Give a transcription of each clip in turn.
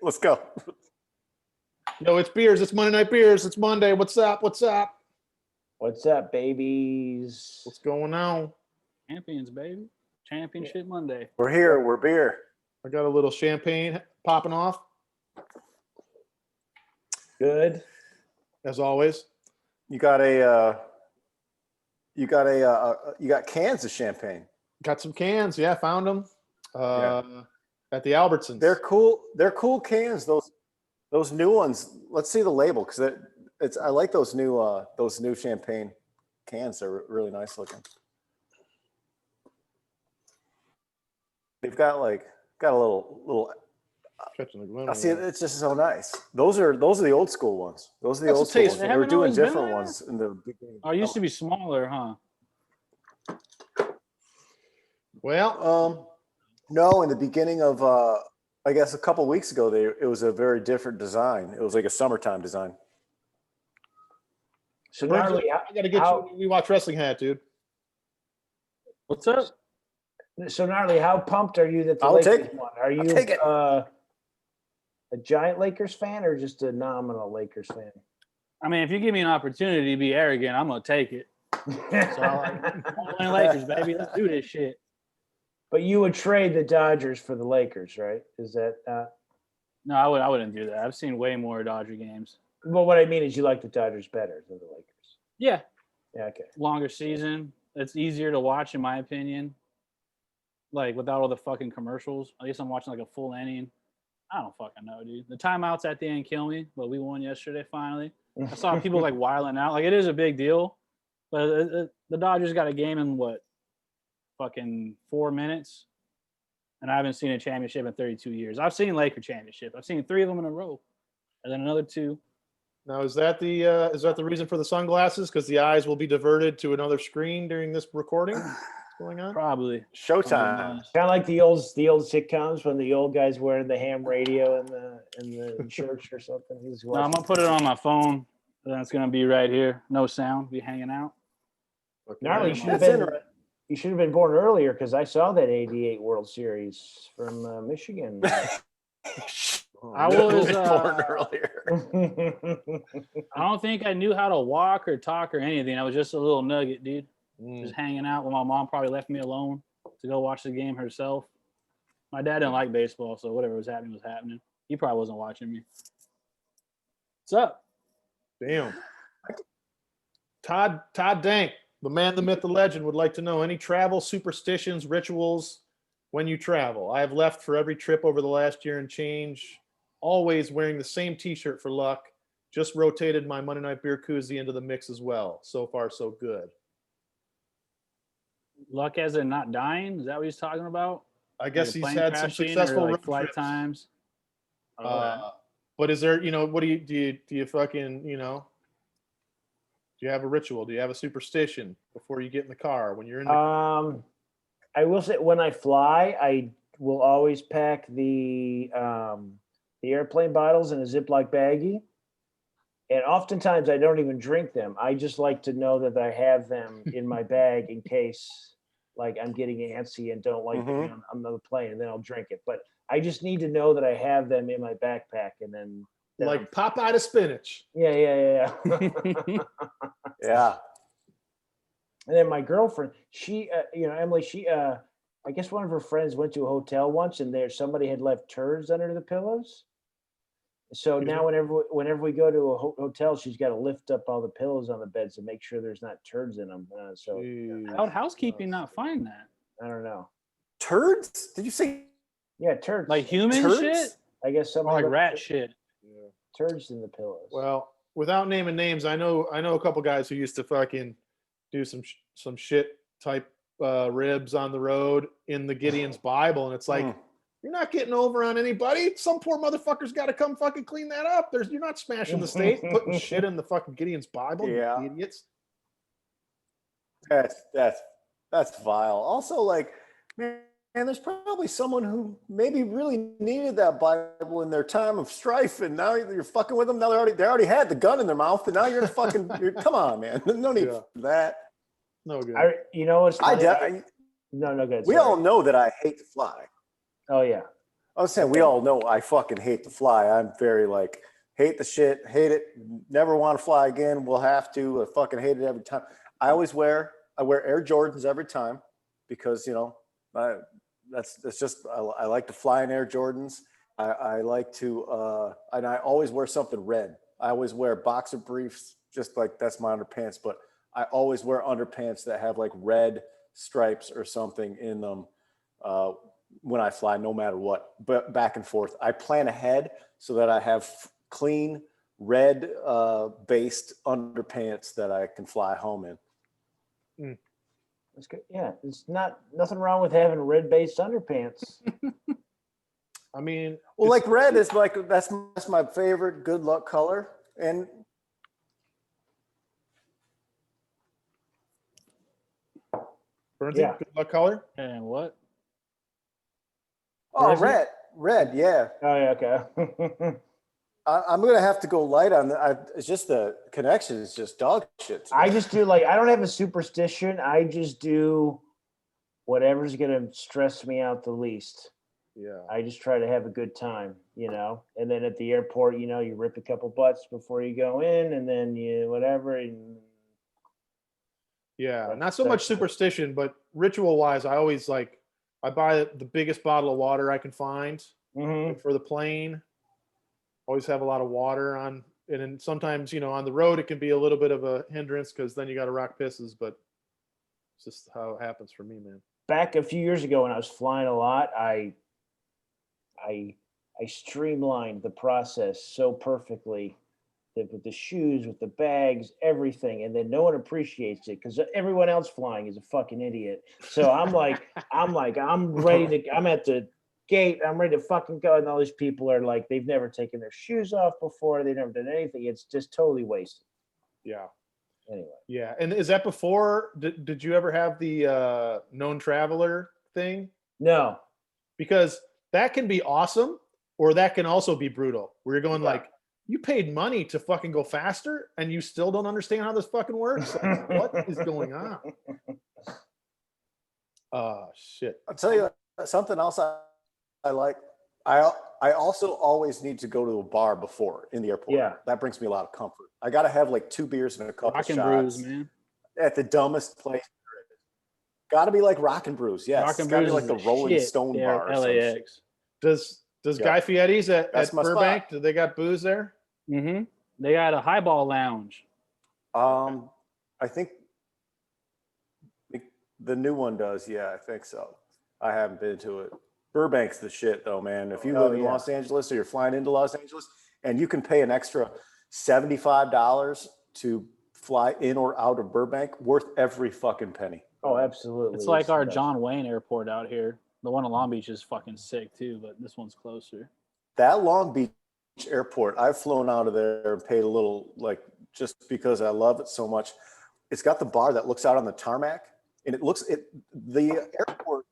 Let's go. Yo, it's beers. It's Monday Night Beers. It's Monday. What's up? What's up? What's up, babies? What's going on? Champions, baby. Championship Monday. We're here. We're beer. I got a little champagne popping off, Good. as always. You got cans of champagne. Got some cans. Yeah, found them at the Albertsons. They're cool. They're cool cans. Those new ones. Let's see the label because I like those new champagne cans. They're really nice looking. They've got a little. Catching the glimmer. I see. It's just so nice. Those are the old school ones. Those are the That's old a school taste. ones. They They were haven't doing always been different there? ones in the beginning. Oh, it used to be smaller, huh? Well, No, in the beginning of I guess a couple weeks ago, it was a very different design. It was like a summertime design. So Briggs, gnarly. I gotta get you. We watch wrestling hat, dude. What's up? So gnarly. How pumped are you that the I'll Lakers take it. won? Are you take it. a giant Lakers fan or just a nominal Lakers fan? I mean, if you give me an opportunity to be arrogant, I'm gonna take it. So all in Lakers, baby. Let's do this shit. But you would trade the Dodgers for the Lakers, right? Is that? No, I wouldn't do that. I've seen way more Dodger games. Well, what I mean is you like the Dodgers better than the Lakers. Yeah, Yeah. Okay. longer season. It's easier to watch, in my opinion. Like without all the fucking commercials. At least I'm watching like a full inning. I don't fucking know, dude. The timeouts at the end kill me, but we won yesterday finally. I saw people like wiling out. Like it is a big deal, but the Dodgers got a game in what, fucking 4 minutes, and I haven't seen a championship in 32 years. I've seen Laker championship. I've seen 3 of them in a row, and then another 2. Now, is that the reason for the sunglasses? Because the eyes will be diverted to another screen during this recording. What's going on? Probably. Showtime. Kind of like the old sitcoms when the old guys wearing the ham radio in the church or something. He's No, I'm gonna put it on my phone. Then it's gonna be right here. No sound. Be hanging out. Gnarly. That's You should have been born earlier because I saw that '88 World Series from Michigan. I was, born earlier. I don't think I knew how to walk or talk or anything. I was just a little nugget, dude. Just hanging out when my mom probably left me alone to go watch the game herself. My dad didn't like baseball, so whatever was happening. He probably wasn't watching me. What's up? Damn. Todd Dank, the man, the myth, the legend, would like to know any travel superstitions, rituals when you travel. I have left for every trip over the last year and change, always wearing the same T-shirt for luck. Just rotated my Monday Night Beer koozie into the mix as well. So far, so good. Luck as in not dying? Is that what he's talking about? I guess Like a he's plane had some crashing or, successful like road flight trips. times. But is there, what do you fucking, do you have a ritual? Do you have a superstition before you get in the car when you're in the car? I will say when I fly, I will always pack the airplane bottles in a Ziploc baggie. And oftentimes I don't even drink them. I just like to know that I have them in my bag in case like I'm getting antsy and don't like to be on the plane, and then I'll drink it. But I just need to know that I have them in my backpack, and then Like Popeye the spinach. yeah. Yeah. And then my girlfriend, she, Emily, she, I guess one of her friends went to a hotel once, and somebody had left turds under the pillows. So now whenever we go to a hotel, she's got to lift up all the pillows on the beds to make sure there's not turds in them. How'd housekeeping not find that? I don't know. Turds? Did you say? Yeah, turds. Like human Turds? shit? I guess Or something like rat shit? turds in the pillows. Well, without naming names, I know a couple guys who used to fucking do some shit type ribs on the road in the Gideon's Bible, and it's like you're not getting over on anybody. Some poor motherfucker's got to come fucking clean that up. You're not smashing the state, putting shit in the fucking Gideon's Bible. Yeah. You idiots. That's vile. Also, like, man, there's probably someone who maybe really needed that Bible in their time of strife, and now you're fucking with them. Now they already had the gun in their mouth, and now you're fucking. Come on, man. No need for that. No good. What's funny? No, good. We all know that I hate to fly. Oh yeah. I was saying we all know I fucking hate to fly. I'm very like hate the shit, hate it, never want to fly again. We'll have to. I fucking hate it every time. I wear Air Jordans every time because that's just I like to fly in Air Jordans. I like to and I always wear something red. I always wear boxer briefs, just like that's my underpants, but I always wear underpants that have like red stripes or something in them when I fly, no matter what. But back and forth, I plan ahead so that I have clean red based underpants that I can fly home in. That's good. Yeah, it's nothing wrong with having red based underpants. I mean, Well, like red is like that's my favorite good luck color, and Bernsey, Yeah. good luck color. And what? oh, Is it? red, yeah. Oh yeah, okay. I'm gonna have to go light on that. It's just the connection is just dog shit. to me. I just do like I don't have a superstition. I just do whatever's gonna stress me out the least. Yeah. I just try to have a good time, And then at the airport, you rip a couple butts before you go in, and then you whatever. And Yeah, That's- not so much that's- superstition, but ritual wise, I always I buy the biggest bottle of water I can find Mhm. for the plane. Always have a lot of water on, and then sometimes on the road it can be a little bit of a hindrance because then you got to rock pisses, but it's just how it happens for me, man. Back a few years ago when I was flying a lot, I streamlined the process so perfectly that with the shoes, with the bags, everything, and then no one appreciates it because everyone else flying is a fucking idiot. So I'm ready to. I'm at the gate. I'm ready to fucking go, and all these people are like, they've never taken their shoes off before. They've never done anything. It's just totally wasted. Yeah, Anyway, yeah. And is that before? Did you ever have the known traveler thing? no. Because that can be awesome, or that can also be brutal. Where you're going Yeah. like, you paid money to fucking go faster, and you still don't understand how this fucking works. Like, what is going on? Shit. I'll tell you something else I like. I also always need to go to a bar before in the airport. Yeah. That brings me a lot of comfort. I got to have like 2 beers and a couple Rock and shots brews, man. at the dumbest place. Got to be like Rock and Brews. Yes, Rock it's and got to be brews like is the Rolling shit Stone there bar. at Or some shit. LAX. Does Yeah. Guy Fieri's at That's my Burbank? spot. Do they got booze there? Mm-hmm. They got a highball lounge. I think the new one does. Yeah, I think so. I haven't been to it. Burbank's the shit though, man. If you Oh, live in yeah. Los Angeles or you're flying into Los Angeles and you can pay an extra $75 to fly in or out of Burbank, worth every fucking penny. Oh, absolutely. It's like the our best. John Wayne Airport out here. The one in Long Beach is fucking sick too, but this one's closer. That Long Beach airport, I've flown out of there and paid a little, like, just because I love it so much. It's got the bar that looks out on the tarmac, and the airport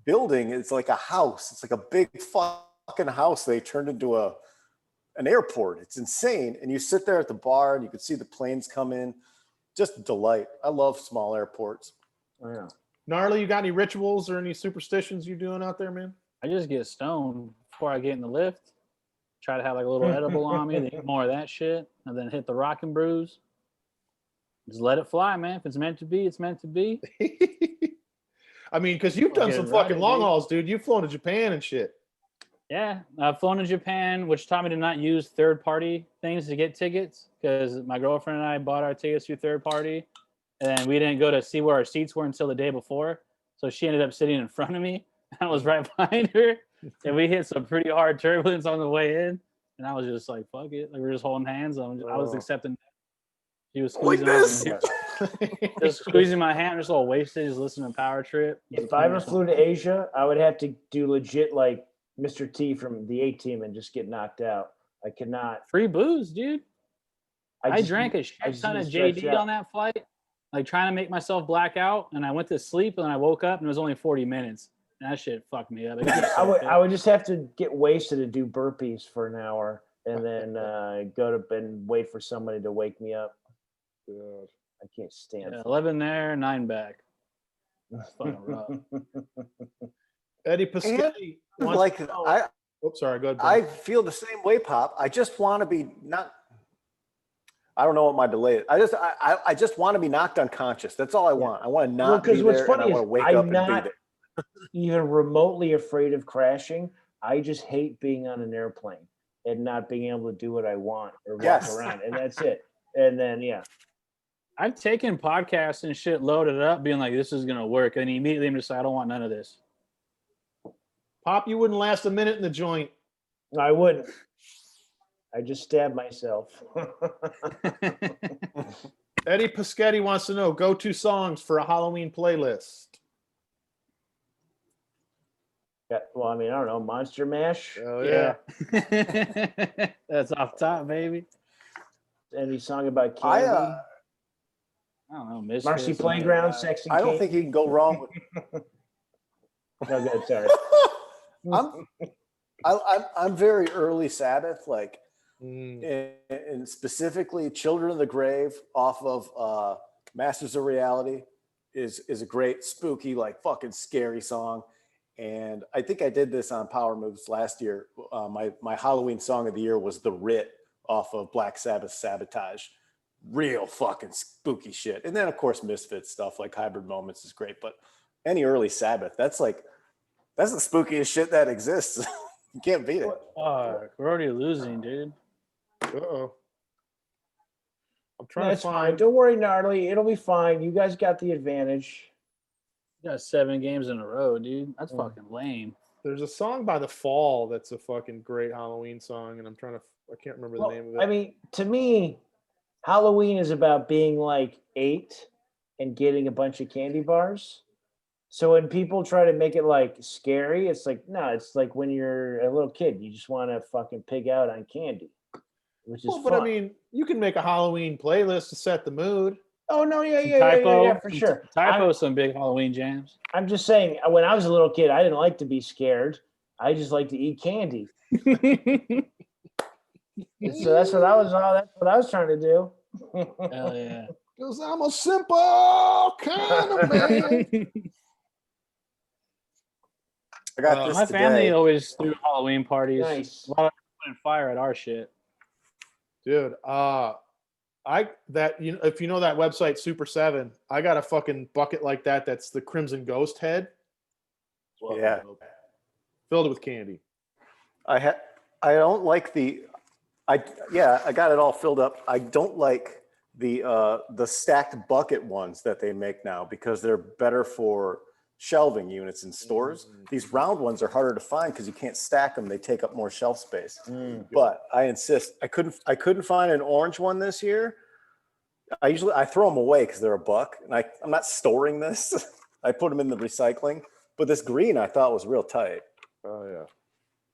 building is like a house. It's like a big fucking house they turned into an airport. It's insane. And you sit there at the bar and you can see the planes come in. Just a delight. I love small airports. Oh, yeah. Gnarly, you got any rituals or any superstitions you doing out there, man? I just get stoned before I get in the lift. Try to have like a little edible on me, then eat more of that shit, and then hit the rock and brews. Just let it fly, man. If it's meant to be, it's meant to be. I mean, because you've done Get some it right, fucking long dude. hauls, dude. You've flown to Japan and shit. Yeah, I've flown to Japan, which taught me to not use third-party things to get tickets because my girlfriend and I bought our tickets through third-party, and we didn't go to see where our seats were until the day before. So she ended up sitting in front of me. I was right behind her, and we hit some pretty hard turbulence on the way in. And I was just like, "Fuck it!" Like we were just holding hands. I was Oh. accepting. She was Like squeezing, this? just squeezing my hand, just all wasted, just listening to Power Trip. If I ever flew to Asia, I would have to do legit like Mr. T from the A-Team and just get knocked out. I could not. Free booze, dude. I just- drank a I shit just ton need of to stretch JD out. on that flight, like trying to make myself black out, and I went to sleep, and I woke up, and it was only 40 minutes. And that shit fucked me up. It got me I so would pissed. I would just have to get wasted and do burpees for an hour and then go to bed and wait for somebody to wake me up. I can't stand Yeah, it. 11 there, 9 back. It's fucking rough. Eddie Piscotty, Wants- like I Oops, sorry. Go ahead. I Brent. feel the same way, Pop. I just want to be not. I don't know what my delay is. I just want to be knocked unconscious. That's all I want. I want to Well, not be because what's there, and I funny want is to wake I'm up and be not there. even remotely afraid of crashing. I just hate being on an airplane and not being able to do what I want or walk Yes. around, and that's it. And then I've taken podcasts and shit, loaded it up, being like, "This is gonna work," and immediately I'm just like, "I don't want none of this." Pop, you wouldn't last a minute in the joint. I wouldn't. I just stabbed myself. Eddie Paschetti wants to know go-to songs for a Halloween playlist. Well, I mean, I don't know, Monster Mash. Oh yeah. That's off top, baby. Any song about I candy? I don't know. Misfits, Marcy something Playground, like that. Sex and I don't Candy. think you can go wrong with. No, good. Sorry. I'm very early Sabbath, like, Mm. and specifically "Children of the Grave" off of Masters of Reality is a great spooky, like fucking scary song. And I think I did this on Power Moves last year. My Halloween song of the year was "The Writ" off of Black Sabbath "Sabotage." Real fucking spooky shit. And then of course Misfits stuff like "Hybrid Moments" is great. But any early Sabbath, that's the spookiest shit that exists. You can't beat it. Fuck, we're already losing, dude. Uh-oh. I'm trying That's to fine. find. Don't worry, Gnarly. It'll be fine. You guys got the advantage. You got 7 games in a row, dude. That's Mm. fucking lame. There's a song by The Fall that's a fucking great Halloween song, and I can't remember Well, the name of it. I mean, to me, Halloween is about being like 8 and getting a bunch of candy bars. So when people try to make it like scary, it's like, no, it's like when you're a little kid, you just want to fucking pig out on candy, which is Well, but fun. I mean, you can make a Halloween playlist to set the mood. Oh no, yeah, Some yeah, typo, for some sure. Typo, some big Halloween jams. I'm just saying, when I was a little kid, I didn't like to be scared. I just like to eat candy. So that's what I was trying to do. Hell yeah. Because I'm a simple kind of man. I got this My today. family always threw Halloween parties. Nice. A lot of putting fire at our shit. Dude, if you know that website Super 7, I got a fucking bucket like that. That's the Crimson Ghost head. Yeah. Filled with candy. I don't like I got it all filled up. I don't like the stacked bucket ones that they make now because they're better for shelving units in stores. Mhm. These round ones are harder to find because you can't stack them. They take up more shelf space. Mm. But I insist. I couldn't find an orange one this year. I throw them away because they're $1, and I'm not storing this. I put them in the recycling. But this green I thought was real tight. Oh yeah.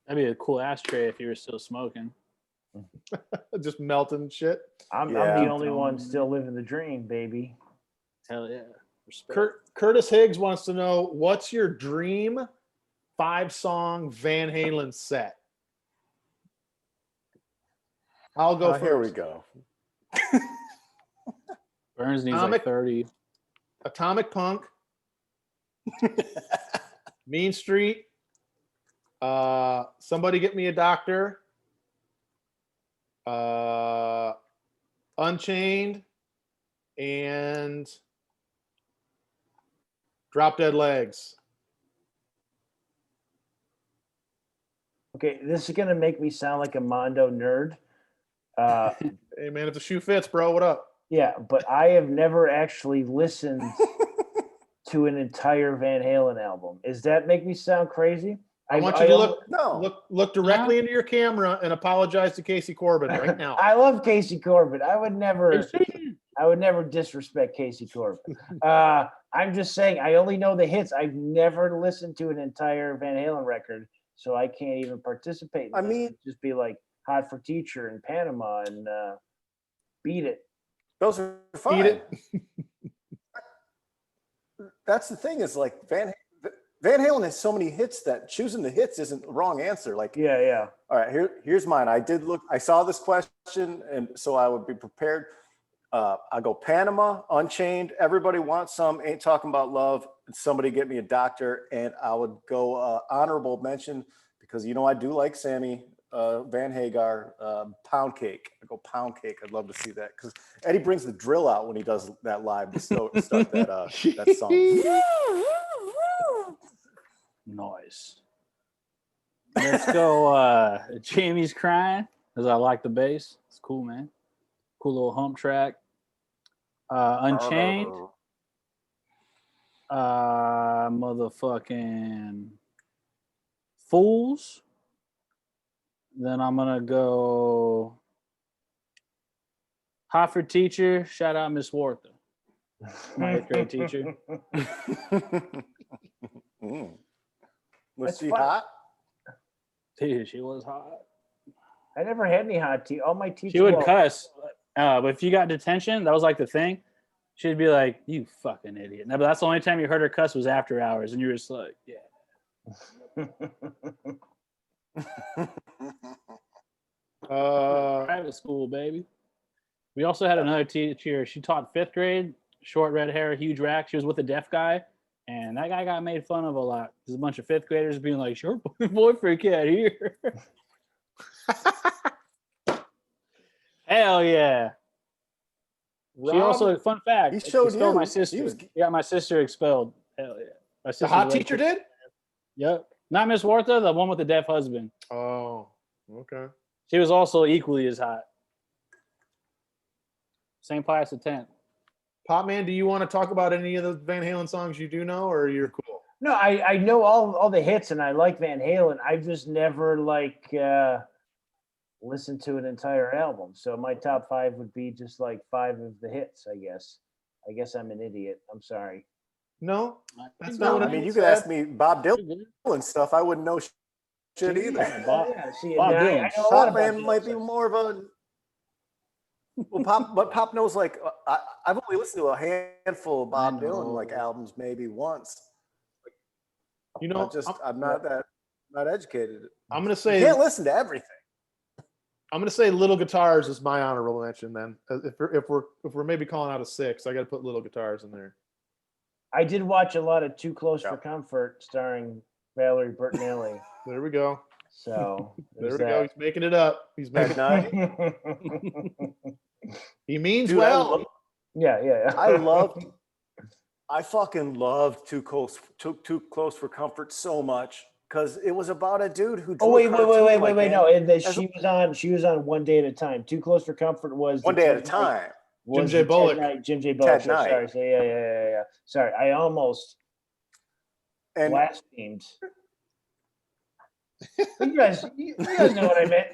That'd be a cool ashtray if you were still smoking. Just melting shit. I'm Yeah. the only one still living the dream, baby. Hell yeah. Respect. Curtis Higgs wants to know what's your dream 5-song Van Halen set? I'll go first. Here we go. Burns needs Atomic- like 30. Atomic Punk, Mean Street, Somebody Get Me a Doctor, Unchained, and Drop Dead Legs. Okay, this is gonna make me sound like a Mondo nerd. Hey man, if the shoe fits, bro, what up? Yeah, but I have never actually listened to an entire Van Halen album. Does that make me sound crazy? I want you to No. look directly into your camera and apologize to Casey Corbin right now. I love Casey Corbin. I would never disrespect Casey Corbin. I'm just saying I only know the hits. I've never listened to an entire Van Halen record, so I can't even participate. I mean- just be like Hot for Teacher and Panama and Beat It. Those are fine. Eat it. That's the thing is like Van Halen has so many hits that choosing the hits isn't the wrong answer. Like, Yeah. all right, here's mine. I saw this question, and so I would be prepared. I go Panama, Unchained. Everybody wants some. Ain't talking about love. Somebody get me a doctor, and I would go honorable mention because I do like Sammy Van Hagar. Pound Cake. I go Pound Cake. I'd love to see that because Eddie brings the drill out when he does that live to start that song. Noise. Let's go. Jamie's Crying, because I like the bass. It's cool, man. Cool little hump track. Unchained. Motherfucking Fools. Then I'm gonna go Hot for Teacher. Shout out Miss Wartha, my 8th grade teacher. Was That's she fun. hot? Dude, she was hot. I never had any hot tea. All my teachers. She would cuss, but if you got detention, that was like the thing. She'd be like, "You fucking idiot!" No, but that's the only time you heard her cuss was after hours, and you were just like, "Yeah." Private school, baby. We also had another teacher. She taught 5th grade. Short red hair, huge rack. She was with a deaf guy, and that guy got made fun of a lot. There's a bunch of 5th graders being like, "Your boyfriend can't hear." Hell yeah. She also, fun fact, he showed expelled you. my sister. He was- Yeah, my sister expelled. Hell yeah. My The sister's hot way teacher cool. did? Yep. Not Miss Wartha, the one with the deaf husband. Oh, okay. She was also equally as hot. Same class of 10. Pop Man, do you want to talk about any of the Van Halen songs you do know, or you're cool? No, I know all the hits, and I like Van Halen. I've just never listened to an entire album. So my top 5 would be just like 5 of the hits, I guess. I guess I'm an idiot. I'm sorry. No, that's You're not what I I mean, mean. you could ask me Bob good. Dylan stuff. I wouldn't know shit either. Yeah, Bob- Yeah, see, Bob now Dylan. I know a lot Pop about Man might be more of a but Pop knows like I've only listened to a handful of Bob Dylan like albums maybe once. You know, I'm not educated. I'm gonna You say can't listen to everything. I'm gonna say Little Guitars is my honorable mention. Then, if we're maybe calling out a 6, I got to put Little Guitars in there. I did watch a lot of Too Close Yeah. for Comfort starring Valerie Bertinelli. There we go. So There we go. He's making it up. He's making. Night. He means Dude, well. yeah. I fucking loved Too Close for Comfort so much because it was about a dude who. Oh drew a cartoon, like, wait! No, as she was on One Day at a Time. Too Close for Comfort was One the Day at a Ted Knight- Time. was Jim J. the Ted Bullock. Knight- Jim J. Bullock. Ted show. Knight. Sorry, so yeah. Sorry, I almost And blasphemed. But you guys know what I meant.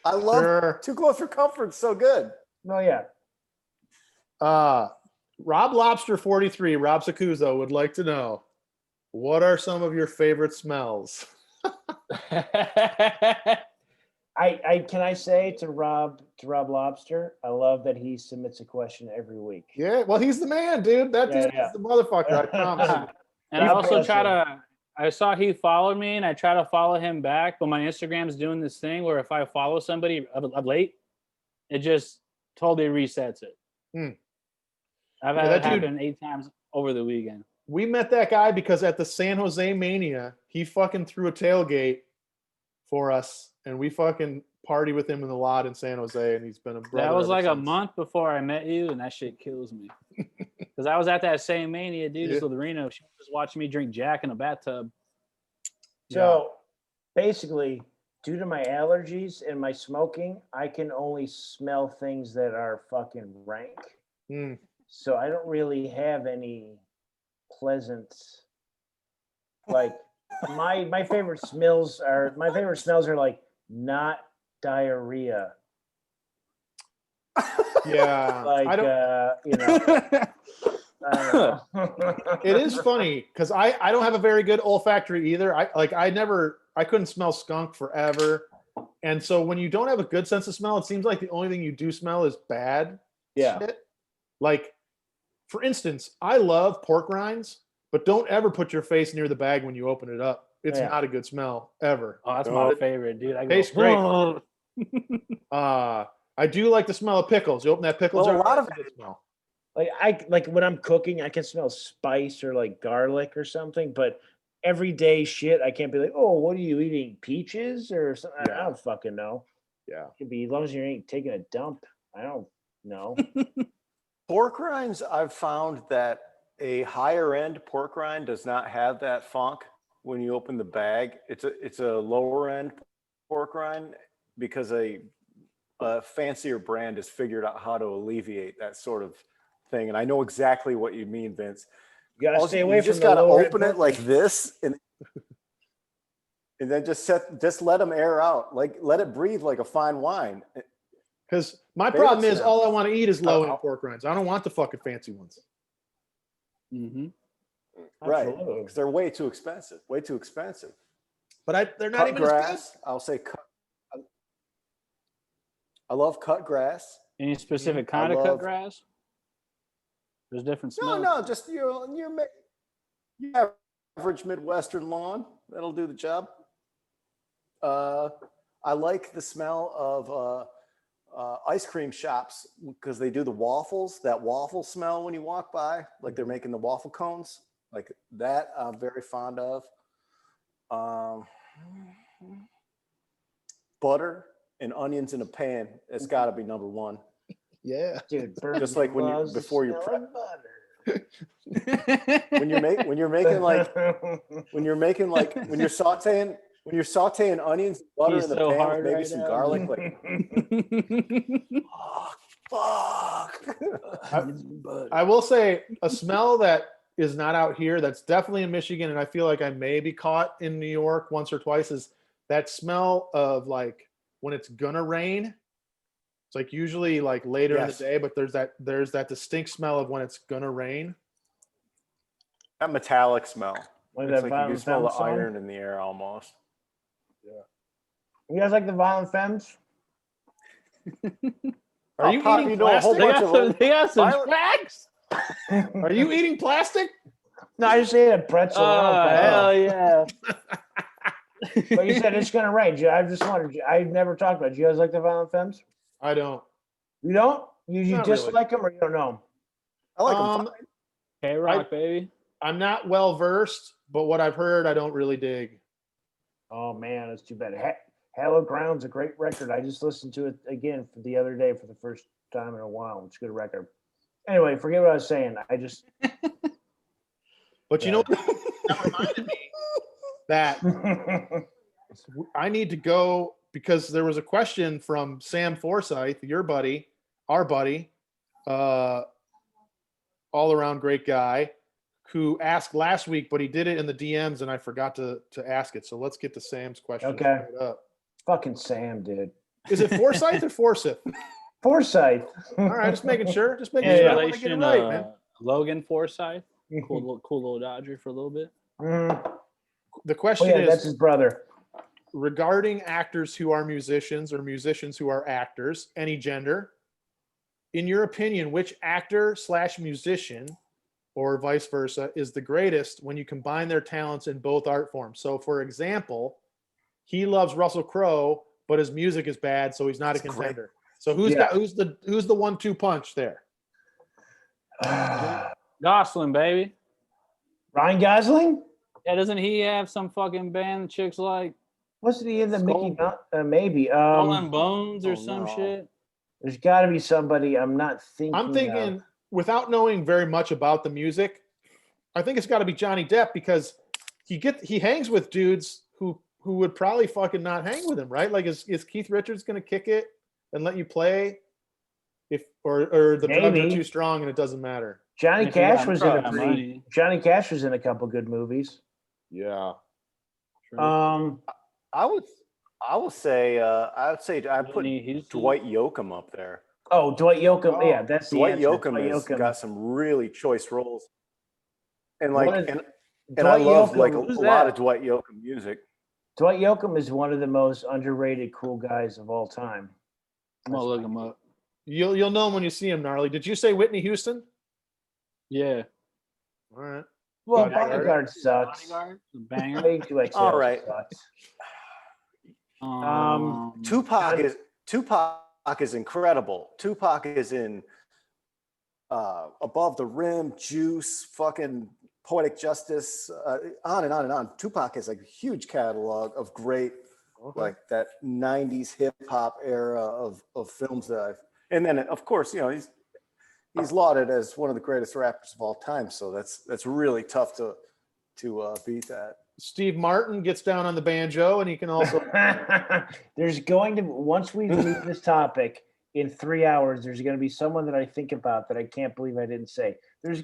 I love Sure. Too Close for Comfort. So good. Oh yeah. Rob Lobster 43, Rob Sacuzo would like to know, what are some of your favorite smells? I can I say to Rob Lobster, I love that he submits a question every week. Yeah, well, he's the man, dude. That Yeah, dude's yeah. the motherfucker. I promise. And I He's also try awesome. to, I saw he followed me and I try to follow him back, but my Instagram's doing this thing where if I follow somebody of late, it just totally resets it. I've Yeah, had that it dude- happen 8 times over the weekend. We met that guy because at the San Jose Mania, he fucking threw a tailgate for us, and we fucking party with him in the lot in San Jose, and he's been a brother. That was ever like a since. month before I met you, and that shit kills me. Because I was at that same Mania, dude, Yeah. just with Reno. She was just watching me drink Jack in a bathtub. So basically, due to my allergies and my smoking, I can only smell things that are fucking rank. Mm. So I don't really have any pleasant, like my favorite smells are like not diarrhea. Yeah, Like I don't. I don't know. It is funny because I don't have a very good olfactory either. I couldn't smell skunk forever, and so when you don't have a good sense of smell, it seems like the only thing you do smell is bad Yeah. shit. Like, for instance, I love pork rinds, but don't ever put your face near the bag when you open it up. It's Yeah. not a good smell ever. Oh, that's my favorite, dude. I go, Tastes great. I do like the smell of pickles. You open that pickle Well, a jar, lot of it's a good smell. Like when I'm cooking, I can smell spice or like garlic or something, but everyday shit, I can't be like, oh, what are you eating? Peaches or something? I Yeah. don't fucking know. Yeah. It could be as long as you ain't taking a dump. I don't know. Pork rinds, I've found that a higher end pork rind does not have that funk when you open the bag. It's a lower end pork rind because a fancier brand has figured out how to alleviate that sort of thing. And I know exactly what you mean, Vince. You gotta Also, stay away you from just the gotta lower end open it pork like rinds. this and then just let them air out. Like let it breathe like a fine wine. Because my Favorite problem is smell. all I want to eat is low end I'll- pork rinds. I don't want the fucking fancy ones. Mm-hmm. Right. Absolutely. Because they're way too expensive. Way too expensive. But they're not Cut even as good. grass. I'll say cut. I love cut grass. Any specific I kind of cut love- grass? There's different No, smells. no, just your average Midwestern lawn. That'll do the job. I like the smell of ice cream shops because they do the waffles. That waffle smell when you walk by, like they're making the waffle cones, like that. I'm very fond of. Butter and onions in a pan. It's got to be number one. Yeah. Dude, Just like when you- loves the before you smell prep- of butter. When you're making like when you're sauteing onions and butter He's in the so pan hard with maybe right some now, garlic, dude. like fuck. I will say a smell that is not out here that's definitely in Michigan, and I feel like I may be caught in New York once or twice, is that smell of like when it's gonna rain. It's like usually like later Yes. in the day, but there's that distinct smell of when it's gonna rain. That metallic smell. Like It's that like you can Violent smell the Femmes song? iron in the air almost. You guys like the Violent Femmes? Are you Pop, eating you know a whole plastic? They bunch got of some, old- they got some Violent- tracks. Are you eating plastic? No, I just ate a pretzel. I don't Oh, know. hell yeah. But you said it's gonna rain. I just wondered. I've never talked about it. Do you guys like the Violent Femmes? I don't. You don't? You Not really. dislike them or you don't know? I like them. Um, K-Rock, baby. I'm not well versed, but what I've heard, I don't really dig. Oh man, that's too bad. Hallowed Ground's a great record. I just listened to it again for the other day for the first time in a while. It's a good record. Anyway, forget what I was saying. I just But you know what? That reminded me that I need to go because there was a question from Sam Forsyth, your buddy, our buddy, all around great guy, who asked last week, but he did it in the DMs and I forgot to ask it. So let's get to Sam's question. Okay. straight up. fucking Sam, dude. Is it Forsyth or Forsyth? Forsyth. All right, just making sure. Just making Yeah, sure. yeah. I want to get it Relation, right, man. Logan Forsyth. Cool little Dodger for a little bit. The Oh question yeah, that's is his brother. regarding actors who are musicians or musicians who are actors, any gender. In your opinion, which actor/musician or vice versa is the greatest when you combine their talents in both art forms? So, for example, he loves Russell Crowe, but his music is bad, so he's not a That's great. contender. So who's Yeah. who's the 1-2 punch there? Gosling, baby. Ryan Gosling? Yeah, doesn't he have some fucking band the chicks like? Wasn't he in the Skull. Mickey Mouse? Maybe. Skull and Bones or oh, some no. shit? There's got to be somebody I'm not thinking. I'm of. thinking, without knowing very much about the music, I think it's got to be Johnny Depp because he hangs with dudes who would probably fucking not hang with him, right? Like, is Keith Richards going to kick it and let you play if or the drugs Maybe. are too strong and it doesn't matter? Johnny If you Cash got was in a money. pretty. Johnny Cash was in a couple good movies. Yeah. I would say I'd put Whitney Houston. Dwight Yoakam up there. Oh, Dwight Yoakam. Oh, Yeah, that's the Dwight answer. Yoakam has got some really choice roles. And like What is- and Dwight I love Yoakam- like a who's lot that? of Dwight Yoakam music. Dwight Yoakam is one of the most underrated cool guys of all time. I'm gonna look him up. You'll know him when you see him, gnarly. Did you say Whitney Houston? Yeah. All right. Well, Bodyguard. Bodyguard sucks. Bodyguard, the banger. Way too much All else right. sucks. Tupac is incredible. Tupac is in Above the Rim, Juice, fucking Poetic Justice, on and on and on. Tupac has a huge catalog of great, like that 90s hip hop era of films that I've, and then of course, you know, he's lauded as one of the greatest rappers of all time. So that's really tough to beat that. Steve Martin gets down on the banjo, and he can also. There's going to, once we leave this topic in 3 hours, there's going to be someone that I think about that I can't believe I didn't say.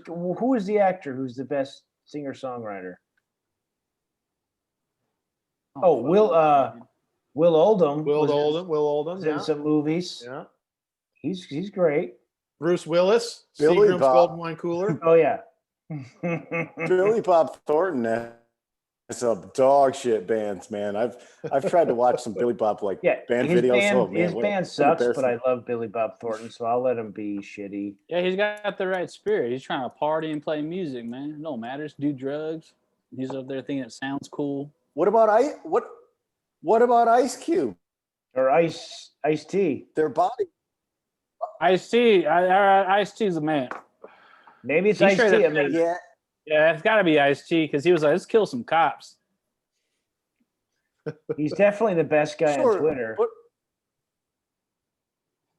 Who is the actor who's the best singer songwriter? Oh, Will Oldham. Will Oldham. Was in some movies. Yeah. He's great. Bruce Willis. Billy Seagram's Bob. Golden Wine Cooler. Oh yeah. Billy Bob Thornton has some dog shit bands, man. I've tried to watch some Billy Bob band videos. His band sucks, but I love Billy Bob Thornton, so I'll let him be shitty. Yeah, he's got the right spirit. He's trying to party and play music, man. No matters. Do drugs. He's up there thinking it sounds cool. What about Ice Cube? Or Ice-T. Their body. Ice-T. Ice-T's the man. Maybe it's He's straight Ice-T. I up- mean, Yeah. Yeah, it's got to be Ice-T because he was like, let's kill some cops. he's definitely the best guy on Twitter.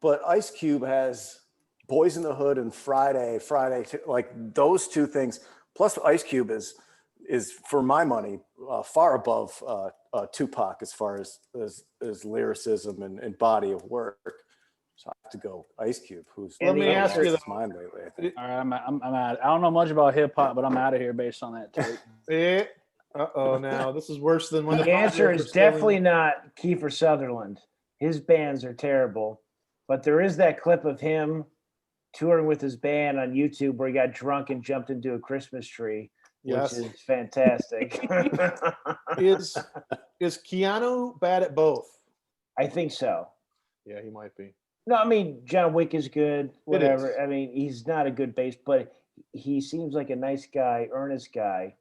But Ice Cube has Boys in the Hood and Friday, like those two things. Plus, Ice Cube is for my money far above Tupac as far as lyricism and body of work. So I have to go Ice Cube, who's Let me ask you mine lately. I think. All right, I'm out. I don't know much about hip hop, but I'm out of here based on that take. Now this is worse than when The answer is definitely not Kiefer Sutherland. His bands are terrible. But there is that clip of him touring with his band on YouTube where he got drunk and jumped into a Christmas tree, Yes. which is fantastic. Is Keanu bad at both? I think so. Yeah, he might be. No, I mean, John Wick is good, whatever. is. I mean, he's not a good bass, but he seems like a nice guy, earnest guy.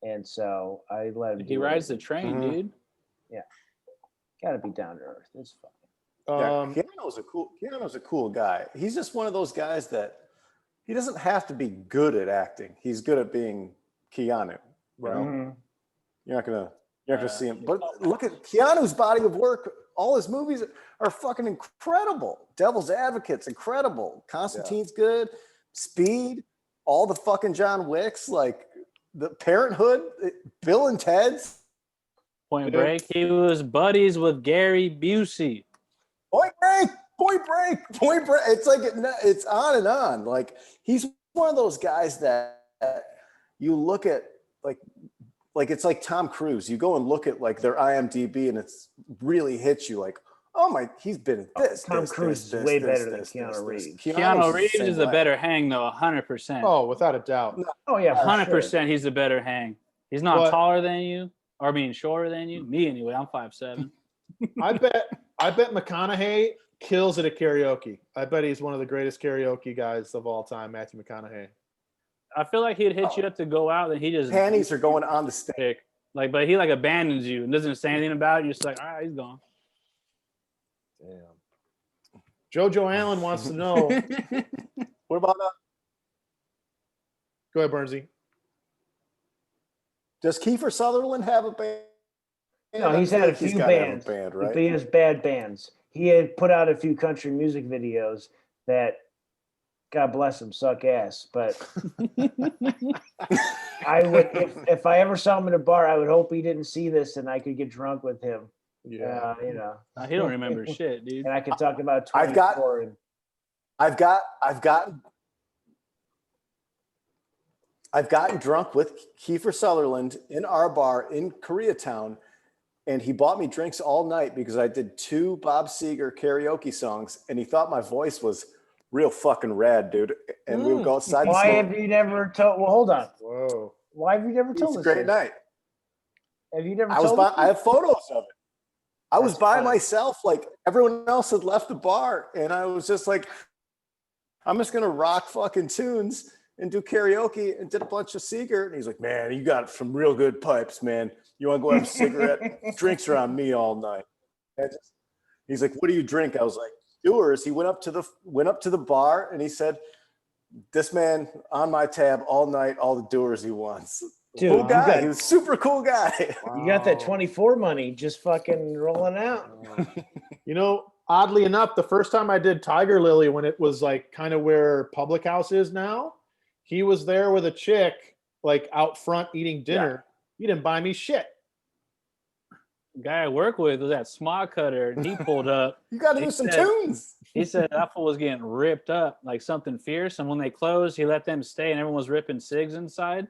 And so I let him He do rides it. the train, Mhm. dude. Gotta be down to earth. It's fine. Keanu's a cool guy. He's just one of those guys that he doesn't have to be good at acting. He's good at being Keanu. You know? Mhm. You're not gonna see him. But look at Keanu's body of work. All his movies are fucking incredible. Devil's Advocate's incredible. Constantine's good. Speed, all the fucking John Wicks, like the Parenthood, Bill and Ted's. Point Break. He was buddies with Gary Busey. Point Break. It's like it's on and on. Like he's one of those guys that you look at like it's like Tom Cruise. You go and look at like their IMDb and it's really hits you like, oh my, he's been in this. Tom Cruise is way better than Keanu Reeves. Keanu Reeves the same is a way. better hang, though, 100%. Oh, without a doubt. Oh yeah, for 100% sure. he's the better hang. He's not But- taller than you, or I mean shorter than you. Me anyway, I'm 5'7". I bet McConaughey kills it at karaoke. I bet he's one of the greatest karaoke guys of all time, Matthew McConaughey. I feel like he'd hit you up to go out, and he just Panties are going on the stage. pick. Like, but he like abandons you and doesn't say anything about it. You're just like, all right, he's gone. Damn. Jojo Allen wants to know. What about Go ahead, Bernsey. does Kiefer Sutherland have a band? No, I he's feel had a like he's few gotta have bands. band, But right? he has bad bands. He had put out a few country music videos that, God bless him, suck ass. But I would, if I ever saw him in a bar, I would hope he didn't see this and I could get drunk with him. Yeah. You know, He don't remember shit, dude. and I could talk about I've got- 24 and I've gotten drunk with Kiefer Sutherland in our bar in Koreatown, and he bought me drinks all night because I did 2 Bob Seger karaoke songs, and he thought my voice was real fucking rad, dude. And we would go outside and why smoke. have you never told? Well, hold on. Whoa. Why have you never It's told a us? great this? night. Have you never I was told by, us? I have photos of it. I was That's by funny. myself, like everyone else had left the bar, and I was just like, I'm just gonna rock fucking tunes and do karaoke, and did a bunch of Seeger. And he's like, man, you got some real good pipes, man. You want to go have a cigarette? Drinks are on me all night. He's like, what do you drink? I was like, doers. He went up to the bar and he said, "This man on my tab all night, all the doers he wants." Dude, Cool you guy. got- He was a super cool guy. You got that Wow. 24 money just fucking rolling out. You know, oddly enough, the first time I did Tiger Lily, when it was like kind of where Public House is now, he was there with a chick like out front eating dinner. He didn't buy me shit. The guy I work with was at Smog Cutter, and he pulled up. You got to He do some said- tunes. He said that fool was getting ripped up like something fierce, and when they closed, he let them stay, and everyone was ripping cigs inside.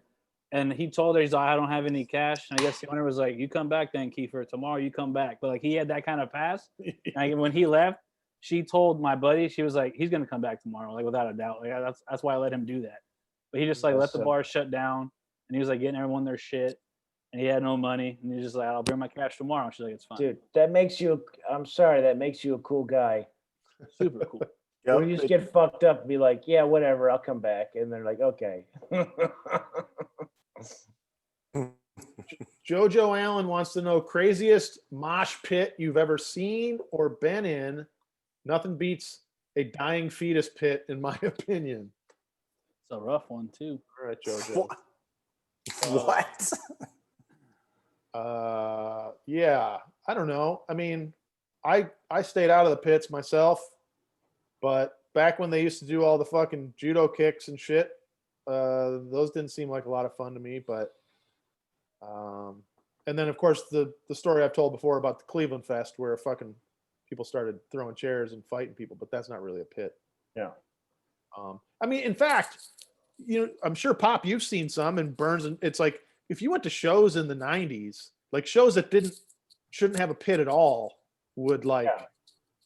And he told her, he's like, "I don't have any cash." And I guess the owner was like, "You come back then, Kiefer. Tomorrow you come back." But like he had that kind of pass. And when he left, she told my buddy, she was like, "He's gonna come back tomorrow, like without a doubt." Like that's why I let him do that. But he just like let the Awesome. bar shut down, and he was like getting everyone their shit, and he had no money, and he was just like, "I'll bring my cash tomorrow." And she's like, "It's fine." Dude, that makes you, I'm sorry, that makes you a cool guy. Super cool. Yep. When you just get fucked up and be like, yeah, whatever, I'll come back. And they're like, okay. Jojo Allen wants to know craziest mosh pit you've ever seen or been in. Nothing beats a dying fetus pit, in my opinion. It's a rough one too. All right, Jojo. What? Yeah, I don't know. I mean, I stayed out of the pits myself, but back when they used to do all the fucking judo kicks and shit, those didn't seem like a lot of fun to me. But and then of course the story I've told before about the Cleveland Fest where fucking people started throwing chairs and fighting people, but that's not really a pit. Yeah. I mean, in fact, you know, I'm sure Pop, you've seen some, and Burns, and it's like if you went to shows in the '90s, like shows that shouldn't have a pit at all, would like,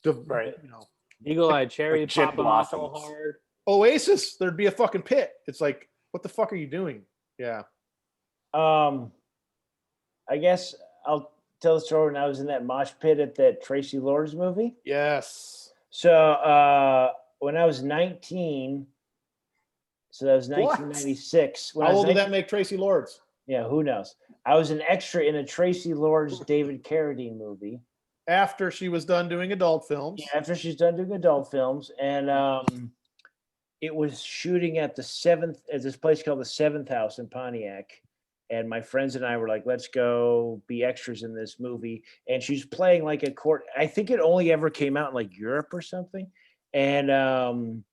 Right. you know, Eagle Eye Cherry Like Gin popping off so Blossoms. hard. Oasis, there'd be a fucking pit. It's like, what the fuck are you doing? Yeah. I guess I'll tell the story when I was in that mosh pit at that Tracy Lords movie. Yes. So when I was 19, so that was What? 1996. When I How was old did 19 that make Tracy Lords? Yeah, who knows? I was an extra in a Tracy Lords David Carradine movie. After she was done doing adult films. Yeah, after she's done doing adult films, and it was shooting at this place called the Seventh House in Pontiac. And my friends and I were like, let's go be extras in this movie. And she's playing like a court. I think it only ever came out in like Europe or something. And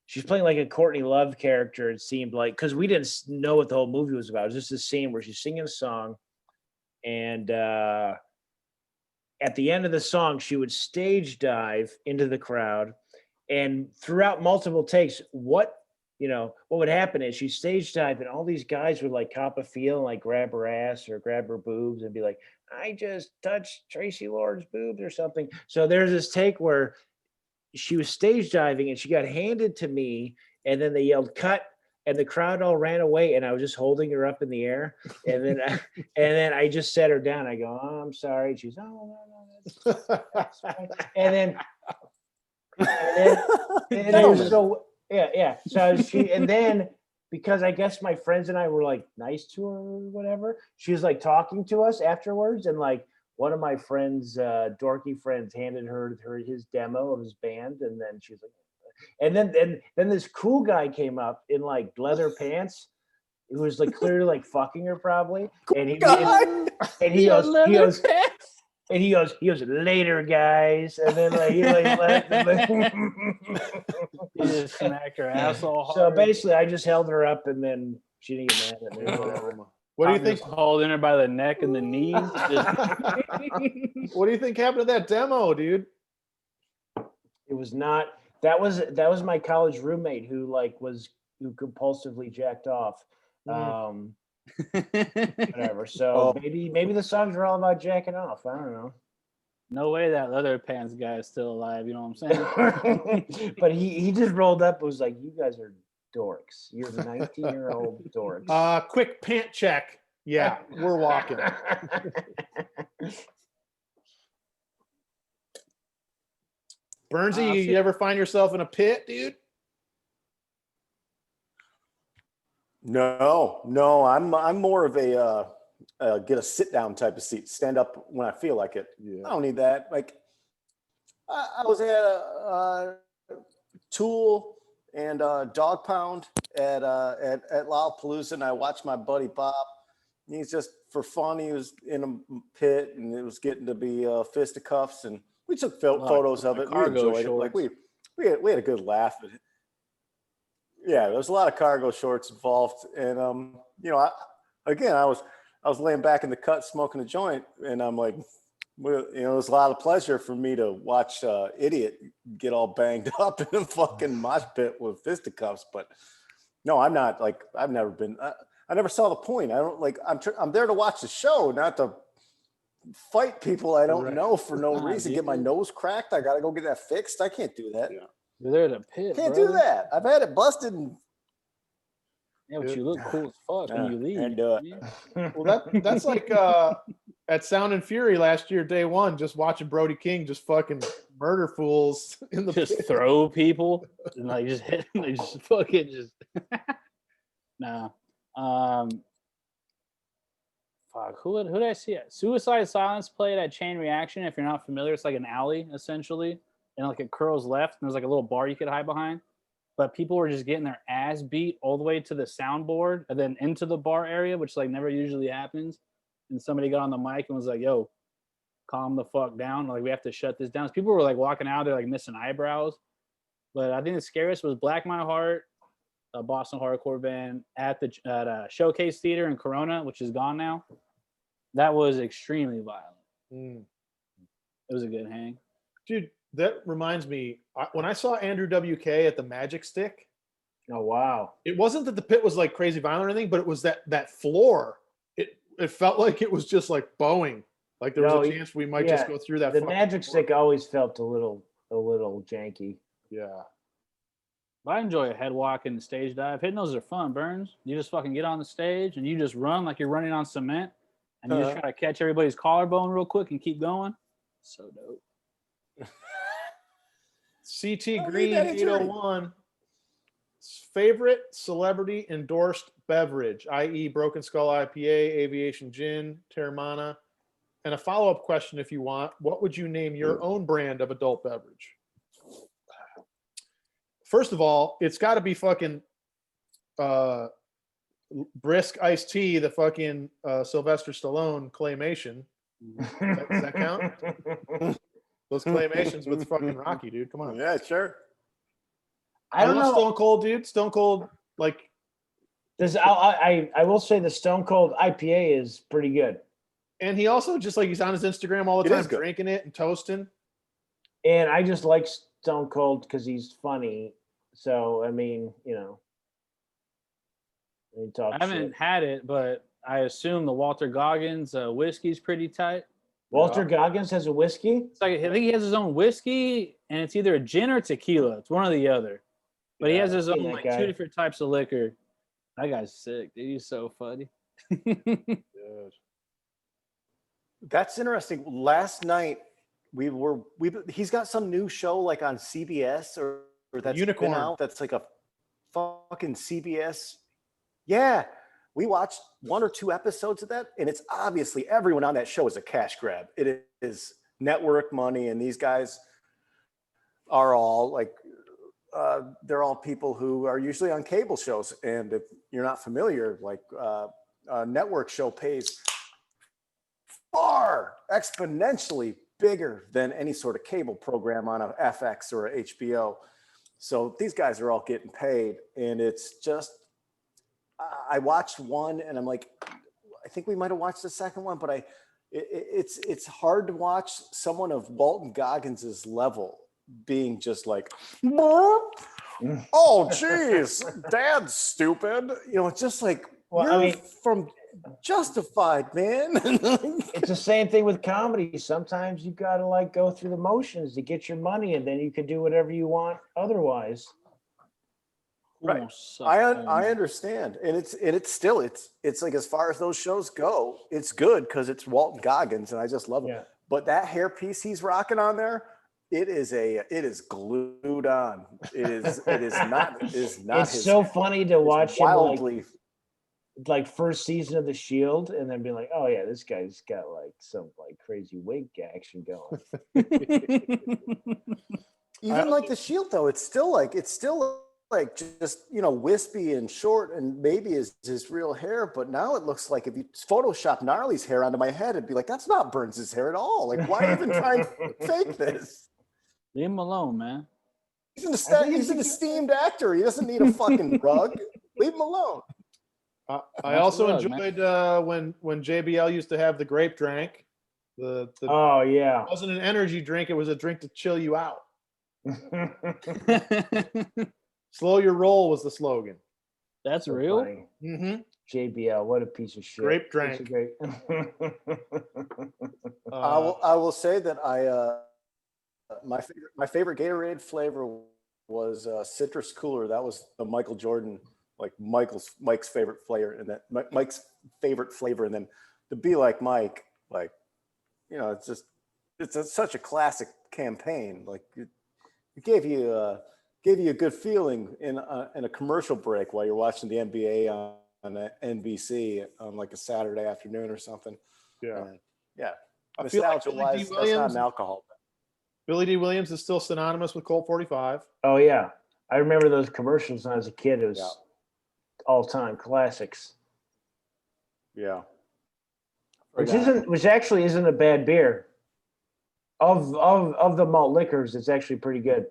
she's playing like a Courtney Love character, it seemed like, because we didn't know what the whole movie was about. It was just a scene where she's singing a song. And at the end of the song, she would stage dive into the crowd. And throughout multiple takes, what would happen is she stage dive and all these guys would like cop a feel and like grab her ass or grab her boobs and be like, I just touched Tracy Lords' boobs or something. So there's this take where she was stage diving and she got handed to me and then they yelled cut and the crowd all ran away and I was just holding her up in the air. And then I just set her down. I go, oh, I'm sorry. She's, oh, no, that's fine. And then it was so, yeah. So and then because I guess my friends and I were like nice to her or whatever, she was like talking to us afterwards. And like one of my friends, dorky friends, handed her his demo of his band. And then she was like, and then this cool guy came up in like leather pants. Who was like clearly like fucking her probably. And he goes, later, guys. And then like he like left. He just smacked her asshole hard. So basically, I just held her up, and then she didn't get mad at me. Whatever. What do you I'm think? just holding her by the neck and the knees. Just, What do you think happened to that demo, dude? It was not. That was my college roommate who who compulsively jacked off. Whatever. So maybe the songs are all about jacking off. I don't know. no way that leather pants guy is still alive. You know what I'm saying? But he just rolled up and was like, you guys are dorks. You're 19-year-old dorks. Quick pant check. Yeah, we're walking. Burnsy, you ever find yourself in a pit, dude? No, I'm more of a get a sit down type of seat. Stand up when I feel like it. Yeah. I don't need that. Like, I was at Tool and Dog Pound at Lollapalooza, and I watched my buddy Bob. He's just for fun. He was in a pit, and it was getting to be fisticuffs, and we took photos of it. We cargo enjoyed it. Like shorts. we had a good laugh. Yeah, there was a lot of cargo shorts involved, and you know, I was laying back in the cut smoking a joint, and I'm like, well, you know, it was a lot of pleasure for me to watch Idiot get all banged up in a fucking mosh pit with fisticuffs. But no, I'm not like I've never been. I never saw the point. I don't like. I'm there to watch the show, not to fight people I don't know for no Nah, reason. Get my dude. nose cracked. I gotta go get that fixed. I can't do that. Yeah. You're there to pit. Can't do brother. that. I've had it busted. And Yeah, but you look cool as fuck when you leave. and do it. man. Well, that's like at Sound and Fury last year, day one, just watching Brody King just fucking murder fools in the Just pit. throw people and like just hit. They just fucking just. Nah. Fuck. Who did I see? Suicide Silence played at Chain Reaction. If you're not familiar, it's like an alley essentially, and like it curls left, and there's like a little bar you could hide behind. But people were just getting their ass beat all the way to the soundboard and then into the bar area, which like never usually happens. And somebody got on the mic and was like, "Yo, calm the fuck down. Like we have to shut this down." So people were like walking out there like missing eyebrows. But I think the scariest was Black My Heart, a Boston hardcore band at Showcase Theater in Corona, which is gone now. That was extremely violent. Mm. It was a good hang. Dude, that reminds me, when I saw Andrew WK at the Magic Stick, Oh wow. it wasn't that the pit was like crazy violent or anything, but it was that floor. It felt like it was just like bowing. Like there was No, a chance we might just go through that. The fucking Magic floor. Stick always felt a little janky. Yeah. But I enjoy a head walk and stage dive. Hitting those are fun, Burns. You just fucking get on the stage and you just run like you're running on cement, and you just try to catch everybody's collarbone real quick and keep going. So dope. CT Oh, Green that injury. 801. Favorite celebrity endorsed beverage, i.e., Broken Skull IPA, Aviation Gin, Terramana. And a follow-up question, if you want, what would you name your own brand of adult beverage? First of all, it's got to be fucking Brisk Iced Tea, the fucking Sylvester Stallone claymation. Does that count? Those claymations with fucking Rocky, dude. Come on. Yeah, sure. I don't love know. Stone Cold, dude. Stone Cold, like, I will say the Stone Cold IPA is pretty good. and he also just like he's on his Instagram all the It is time, good. drinking it and toasting. And I just like Stone Cold because he's funny. So I mean, you know, he talks I haven't shit. had it, but I assume the Walter Goggins whiskey's pretty tight. Walter Goggins has a whiskey. It's like I think he has his own whiskey, and it's either a gin or tequila. It's one or the other. But he has his I've own seen that like guy. two different types of liquor. That guy's sick, dude. He's so funny. Dude. That's interesting. Last night he's got some new show like on CBS or that's Unicorn. been out. That's like a fucking CBS. Yeah, we watched 1 or 2 episodes of that, and it's obviously everyone on that show is a cash grab. It is network money, and these guys are all like they're all people who are usually on cable shows. And if you're not familiar, like a network show pays far exponentially bigger than any sort of cable program on a FX or a HBO. So these guys are all getting paid, and it's just I watched one and I'm like, I think we might have watched the second one, but it's hard to watch someone of Walton Goggins's level being just like, oh geez, Dad's stupid. You know, it's just like, Well, you're I mean- from Justified, man. It's the same thing with comedy. Sometimes you gotta like go through the motions to get your money, and then you can do whatever you want otherwise. Right. I understand, and it's still like as far as those shows go, it's good because it's Walton Goggins, and I just love it. Yeah. But that hairpiece he's rocking on there, it is glued on. It is not It's his so funny to watch him like wildly. like first season of The Shield, and then be like, oh yeah, this guy's got like some like crazy wig action going. Even like the Shield though, it's still like just wispy and short, and maybe is his real hair. But now it looks like if you Photoshop Gnarly's hair onto my head, it'd be like that's not Burns' hair at all. Like why even trying to fake this? Leave him alone, man. He's an esteemed actor. He doesn't need a fucking rug. Leave him alone. I also That's right, enjoyed when JBL used to have the grape drink. Oh yeah. It wasn't an energy drink; it was a drink to chill you out. Slow your roll was the slogan. That's So real. funny. Mm-hmm. JBL, what a piece of shit. Grape Piece of drink. I will say that my favorite Gatorade flavor was citrus cooler. That was the Michael Jordan, like Mike's favorite flavor, and that Mike's favorite flavor, and then to be like Mike, like it's such a classic campaign. Like it gave you a good feeling in a commercial break while you're watching the NBA on NBC on like a Saturday afternoon or something. Yeah. Yeah. I feel like Nostalgia wise, that's not an alcohol. Billy D. Williams is still synonymous with Colt 45. Oh yeah. I remember those commercials when I was a kid. It was all time classics. Yeah. Which actually isn't a bad beer. Of the malt liquors, it's actually pretty good.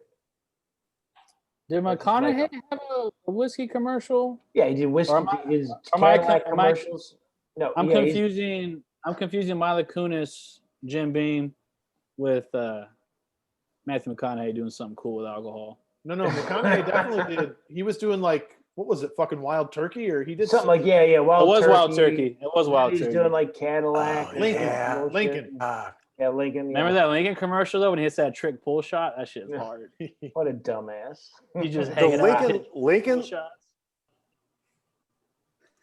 Did McConaughey have a whiskey commercial? Yeah, he did whiskey. Or am I- His am I Cadillac con- am I- commercials. No, I'm yeah, he's- confusing. I'm confusing Mila Kunis, Jim Beam, with Matthew McConaughey doing something cool with alcohol. No, McConaughey definitely did. He was doing like, what was it, fucking Wild Turkey, or he did something like Wild It was Turkey. Wild Turkey. It was Wild He's Turkey. doing like Cadillac. Oh, and Lincoln. yeah. bullshit. Lincoln. Yeah, Lincoln. Remember yeah. that Lincoln commercial though when he hits that trick pull shot? That shit's Yeah. hard. What a dumbass. You just The hanging out. hitting Lincoln pull shots.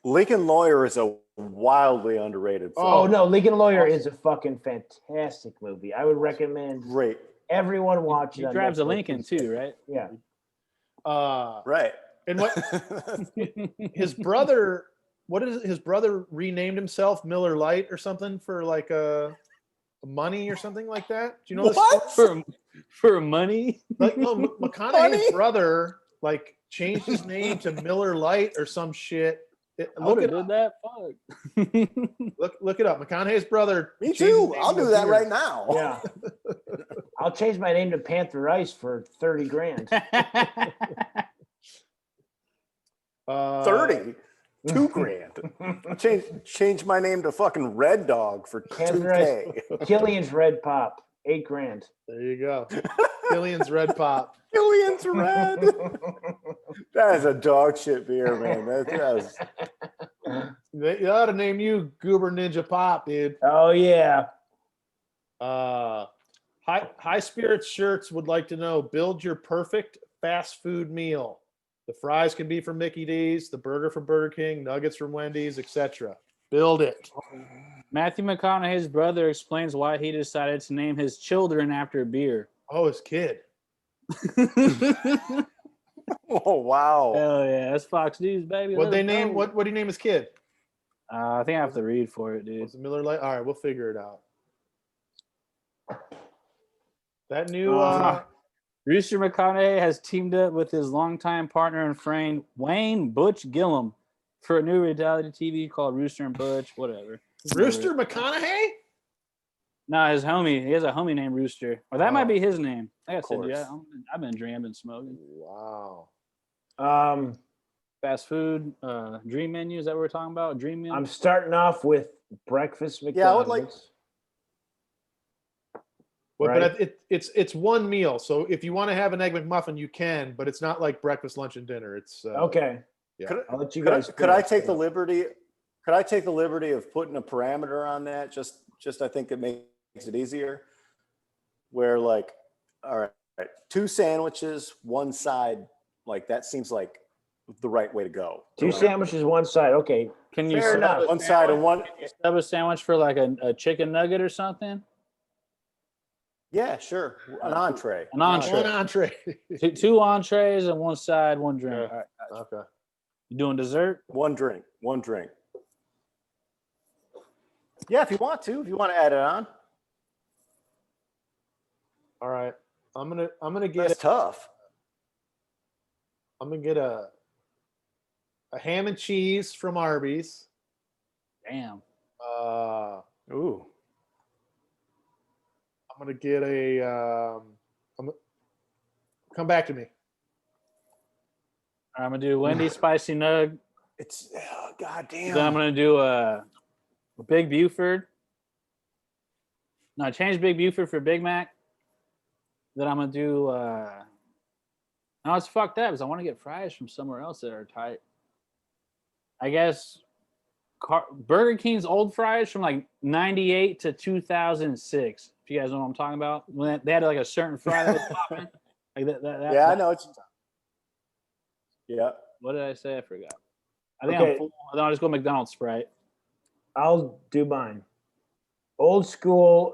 Lincoln Lawyer is a wildly underrated film. Oh no, Lincoln Lawyer is a fucking fantastic movie. I would recommend Great. everyone watch it. He on drives a Netflix. Lincoln too, right? Yeah. Right. And what his brother, his brother renamed himself Miller Lite or something for like a money or something like that? Do you know What? For money? Like, no, McConaughey's brother like changed his name to Miller Lite or some shit. Look Look at it up. that. Fuck. Look it up. McConaughey's brother. Me changed his too. name I'll to do a that beard. right now. Yeah. I'll change my name to Panther Ice for 30 grand. 30. 2 grand. Change my name to fucking Red Dog for Panther Ice. 2K. Killian's Red Pop, 8 grand. There you go. Killian's Red Pop. Killian's Red. That is a dog shit beer, man. That's They ought to name you Goober Ninja Pop, dude. Oh yeah. High Spirits Shirts would like to know, build your perfect fast food meal. The fries can be from Mickey D's, the burger from Burger King, nuggets from Wendy's, etc. Build it. Matthew McConaughey's brother explains why he decided to name his children after beer. Oh, his kid. oh wow. Hell yeah, that's Fox News, baby. What they Let's name? go. What do you name his kid? I think I have to read for it, dude. Was it Miller Lite? All right, we'll figure it out. That new Rooster McConaughey has teamed up with his longtime partner and friend Wayne Butch Gillum for a new reality TV called Rooster and Butch, whatever. Rooster McConaughey? Nah, his homie. He has a homie named Rooster. Or that might be his name. I gotta send you course. that. I've been drinking, I've been smoking. Wow. Fast food, dream menu. Is that what we're talking about? Dream menu? I'm starting off with breakfast McDonald's. Yeah, I would like- Well, Right. but it's one meal. So if you want to have an egg McMuffin, you can, but it's not like breakfast, lunch, and dinner. It's Okay. Yeah. I'll let you Could I, guys. could I finish. take the liberty? Could I take the liberty of putting a parameter on that? Just I think it makes it easier. Where like, all right, 2 sandwiches, 1 side, like that seems like the right way to go. 2 sandwiches, 1 side. Okay. Can you Fair sub enough. a 1 side and 1. sub a sandwich for like a chicken nugget or something? Yeah, sure. An entree. An entree. one entree. 2 entrees and 1 side, 1 drink. Yeah. All right, Okay. you doing dessert? 1 drink. 1 drink. Yeah, if you want to add it on. All right. I'm gonna get That's tough. I'm gonna get a ham and cheese from Arby's. Damn. Ooh. I'm gonna get come back to me. I'm gonna do Wendy's spicy nug. It's god damn. Then I'm gonna do a Big Buford. No, I changed Big Buford for Big Mac. Then I'm gonna do. No, it's fucked up because I want to get fries from somewhere else that are tight. I guess Burger King's old fries from like '98 to 2006. If you guys know what I'm talking about, when they had like a certain fry that was popping. Like that, yeah, I know what you're talking. Yeah. What did I say? I forgot. I think Okay. I'm full. Then I'll just go McDonald's Sprite. I'll do mine. Old school,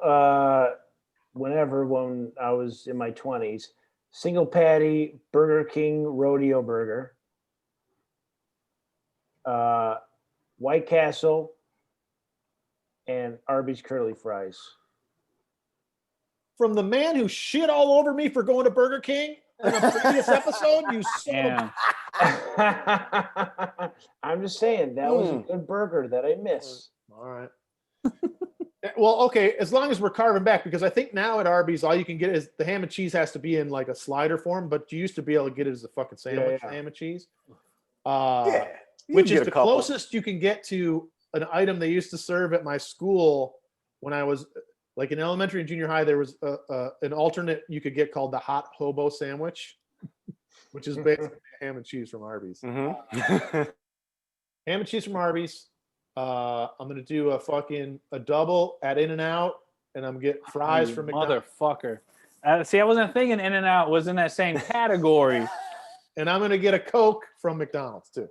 when I was in my 20s, single patty Burger King rodeo burger, White Castle, and Arby's curly fries. From the man who shit all over me for going to Burger King in a previous episode, you son of Yeah. I'm just saying that was a good burger that I miss. All right. Well, okay, as long as we're carving back, because I think now at Arby's, all you can get is the ham and cheese has to be in like a slider form, but you used to be able to get it as a fucking sandwich, Yeah. ham and cheese. Yeah. You Which can is get the a couple. closest you can get to an item they used to serve at my school when I was like in elementary and junior high. There was an alternate you could get called the hot hobo sandwich, which is basically ham and cheese from Arby's. Mhm. Ham and cheese from Arby's. I'm gonna do a double at In-N-Out, and I'm getting fries You from McDonald's. motherfucker. See, I wasn't thinking In-N-Out was in that same category. And I'm gonna get a Coke from McDonald's too.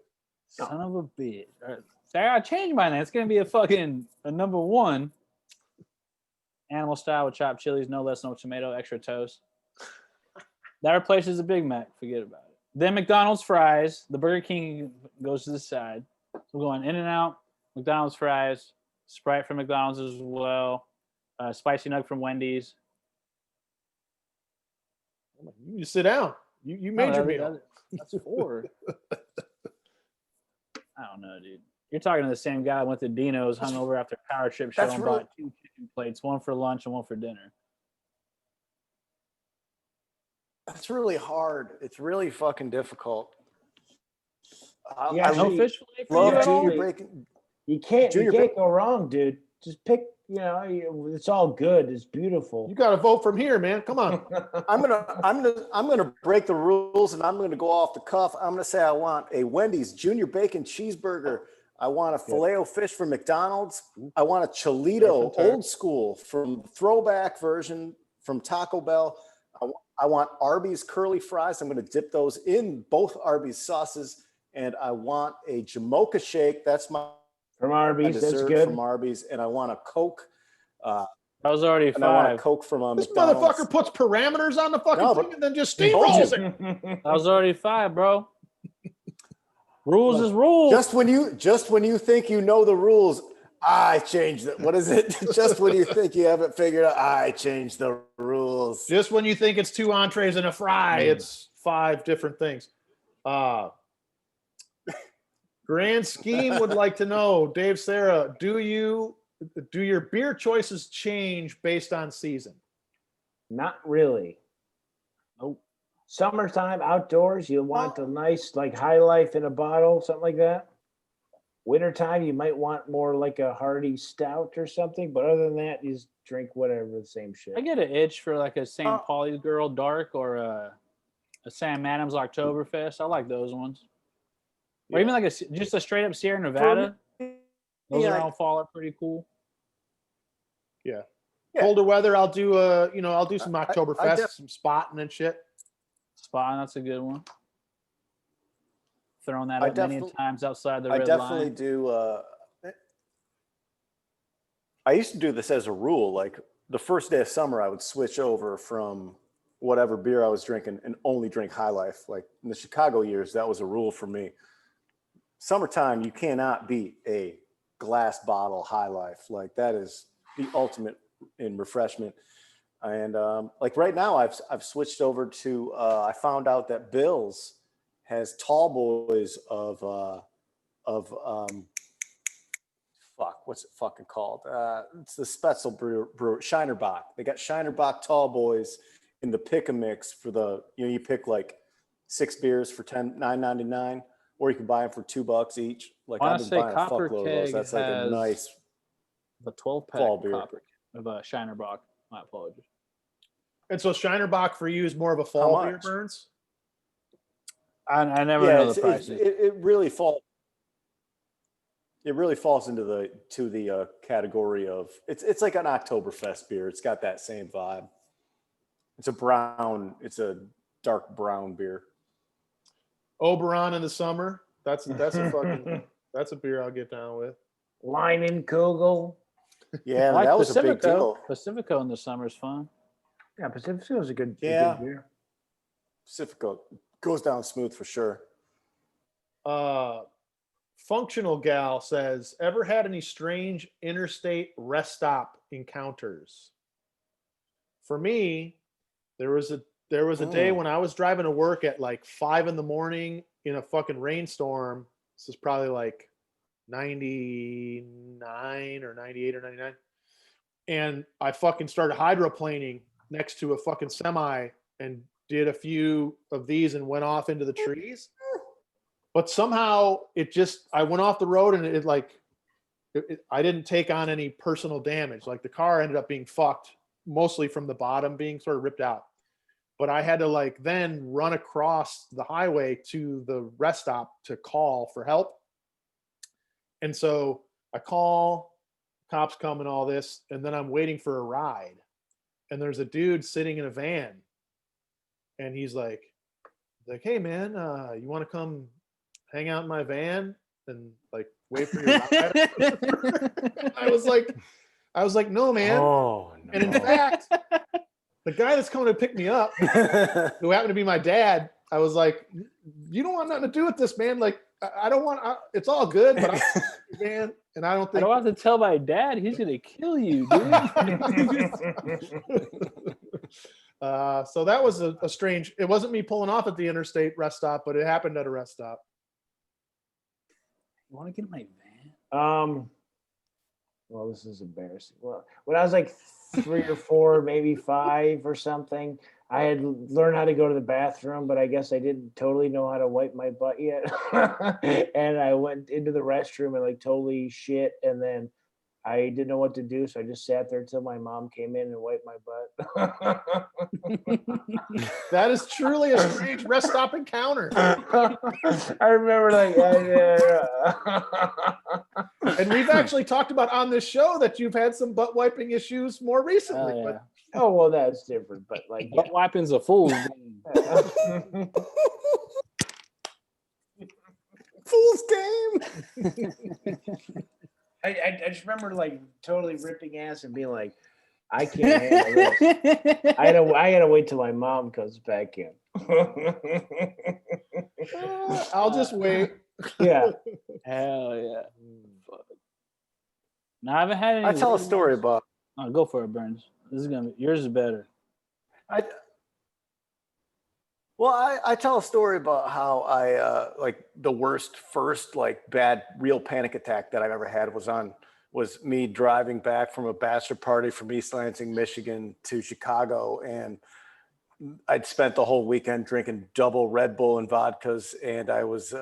Son of a bitch. All right. So I gotta change mine. It's gonna be a number one. Animal style with chopped chilies, no less, no tomato, extra toast. That replaces the Big Mac. Forget about it. Then McDonald's fries. The Burger King goes to the side. So we're going In-N-Out, McDonald's fries, Sprite from McDonald's as well, spicy nug from Wendy's. You just sit down. You made your meal. That's four. I don't know, dude. You're talking to the same guy that went to Dino's, hung over after Power Trip show That's and really- bought 2 chicken plates, one for lunch and one for dinner. That's really hard. It's really fucking difficult. Yeah, I No Actually, fish fillet for love you at all? Junior Breaking. You can't Junior go wrong, dude. Just pick, it's all good. It's beautiful. You got to vote from here, man. Come on. I'm gonna break the rules and I'm gonna go off the cuff. I'm gonna say I want a Wendy's Junior Bacon cheeseburger. I want a Filet-O-Fish from McDonald's. I want a Cholito old school from throwback version from Taco Bell. I want Arby's curly fries. I'm gonna dip those in both Arby's sauces, and I want a Jamocha shake. That's my From Arby's, that's dessert good. from Arby's, and I want a Coke. That was already And I want a 5. Coke from This McDonald's. motherfucker puts parameters on the fucking No, thing but- and then just Told you. steamrolls it. That was already 5, bro. Rules is rules. Just when you think you know the rules, I change the. What is it? Just when you think you have it figured out, I change the rules. Just when you think it's 2 entrees and a fry, it's 5 different things. Grand Scheme would like to know, Dave, Sarah, do your beer choices change based on season? Not really. Nope. Summertime, outdoors, you want a nice, like, High Life in a bottle, something like that. Wintertime, you might want more like a hearty stout or something. But other than that, you just drink whatever, the same shit. I get an itch for like a St. Pauli's Girl Dark or a Sam Adams Oktoberfest. I like those ones. Or even like just a straight up Sierra Nevada. Those Yeah. are all fall out pretty cool. Yeah. Yeah. Colder weather, I'll do I'll do some I Oktoberfest, def- some spotting and shit. Spot, that's a good one. Throwing that I up many definitely- times outside the I red definitely line. do. I used to do this as a rule. Like the first day of summer, I would switch over from whatever beer I was drinking and only drink High Life. Like in the Chicago years, that was a rule for me. Summertime, you cannot beat a glass bottle High Life. Like that is the ultimate in refreshment. And like right now, I've switched over to. I found out that Bill's has Tall Boys of fuck, what's it fucking called? It's the Spetzel brewer, Shinerbach. They got Shinerbach Tall Boys in the pick a mix for the, you pick like 6 beers for $9.99, or you can buy them for $2 each. Like I wanna I've been say buying a Copper fuckload of those. Keg That's like a has nice the 12 fall pack beer. copper of Shinerbach. My apologies. And so Shinerbach for you is more of a How fall beer, much? Burns? I never Yeah, know the prices. it really falls. It really falls into the category of it's like an Oktoberfest beer. It's got that same vibe. It's a dark brown beer. Oberon in the summer. That's a fucking that's a beer I'll get down with. Leinenkugel. Yeah, I like that was a big deal. Pacifico in the summer is fun. Yeah, Pacifico is a good beer. Pacifico goes down smooth for sure. Functional Gal says, ever had any strange interstate rest stop encounters? For me, there was a day when I was driving to work at like 5 a.m. in a fucking rainstorm. This is probably like 99 or 98 or 99. And I fucking started hydroplaning next to a fucking semi and did a few of these and went off into the trees. But somehow I went off the road and I didn't take on any personal damage. Like the car ended up being fucked, mostly from the bottom being sort of ripped out. But I had to then run across the highway to the rest stop to call for help. And so I call, cops come and all this, and then I'm waiting for a ride. And there's a dude sitting in a van. And he's like, hey man, you want to come hang out in my van and wait for your ride? I was like, no, man. Oh, no. And in fact, the guy that's coming to pick me up, who happened to be my dad, I was like, you don't want nothing to do with this, man. Like, I don't want, it's all good, but man, and I don't I think don't have to tell my dad. He's gonna kill you, dude. so that was a strange. It wasn't me pulling off at the interstate rest stop, but it happened at a rest stop. You want to get in my van? Well, this is embarrassing. Well, when I was like 3 or 4, maybe 5 or something, I had learned how to go to the bathroom, but I guess I didn't totally know how to wipe my butt yet. And I went into the restroom and totally shit, and then I didn't know what to do, so I just sat there until my mom came in and wiped my butt. That is truly a strange rest stop encounter. I remember And we've actually talked about on this show that you've had some butt wiping issues more recently. Oh, yeah. oh, well, that's different, but Butt wiping's a fool's game. Fool's game. I just remember totally ripping ass and being like, I can't handle this. I gotta wait till my mom comes back in. I'll just wait. Yeah. Hell yeah. Fuck. No, I haven't had any. I tell a story about. Oh, go for it, Burns. This is gonna be yours is better. I tell a story about how I the worst first bad real panic attack that I've ever had was me driving back from a bachelor party from East Lansing, Michigan to Chicago, and I'd spent the whole weekend drinking double Red Bull and vodkas, and I was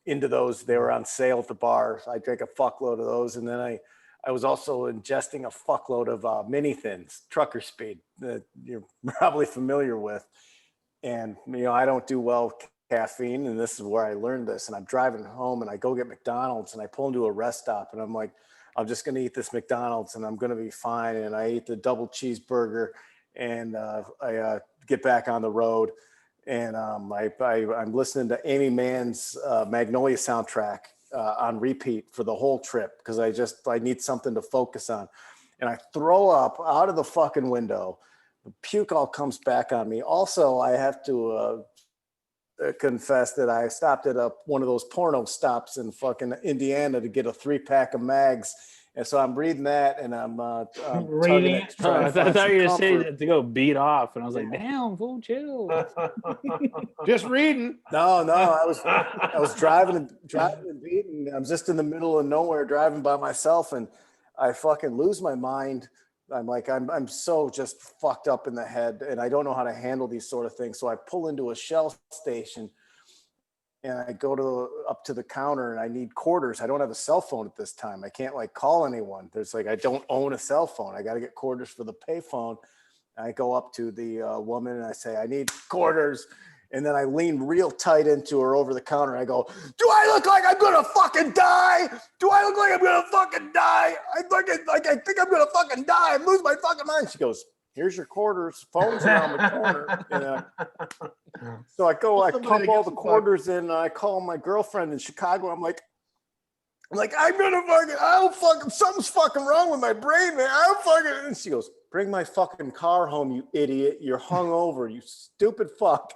into those. They were on sale at the bar. I drank a fuckload of those, and then I was also ingesting a fuckload of mini thins, trucker speed, that you're probably familiar with. And, I don't do well with caffeine, and this is where I learned this. And I'm driving home, and I go get McDonald's, and I pull into a rest stop, and I'm like, I'm just going to eat this McDonald's, and I'm going to be fine. And I eat the double cheeseburger, and I get back on the road, and I'm listening to Amy Mann's Magnolia soundtrack on repeat for the whole trip, because I need something to focus on. And I throw up out of the fucking window. The puke all comes back on me. Also, I have to confess that I stopped at one of those porno stops in fucking Indiana to get a 3-pack of mags. And so I'm reading that, and I'm tugging Reading it it? to try I to thought find some you were saying comfort. that to go beat off, and I was like, Yeah. "Damn, fool, chill." Just reading. No, I was driving and beating. I'm just in the middle of nowhere driving by myself, and I fucking lose my mind. I'm so just fucked up in the head, and I don't know how to handle these sort of things. So I pull into a Shell station, and I go up to the counter, and I need quarters. I don't have a cell phone at this time. I can't like call anyone. I don't own a cell phone. I got to get quarters for the payphone. I go up to the woman and I say, I need quarters. And then I lean real tight into her over the counter. I go, do I look like I'm going to fucking die? Do I look like I'm going to fucking die? I think I'm going to fucking die. I lose my fucking mind. She goes, here's your quarters. Phone's around the corner. And, so I go, I pump all the quarters in, and I call my girlfriend in Chicago. I'm like, something's fucking wrong with my brain, man. And she goes, bring my fucking car home, you idiot. You're hungover, you stupid fuck.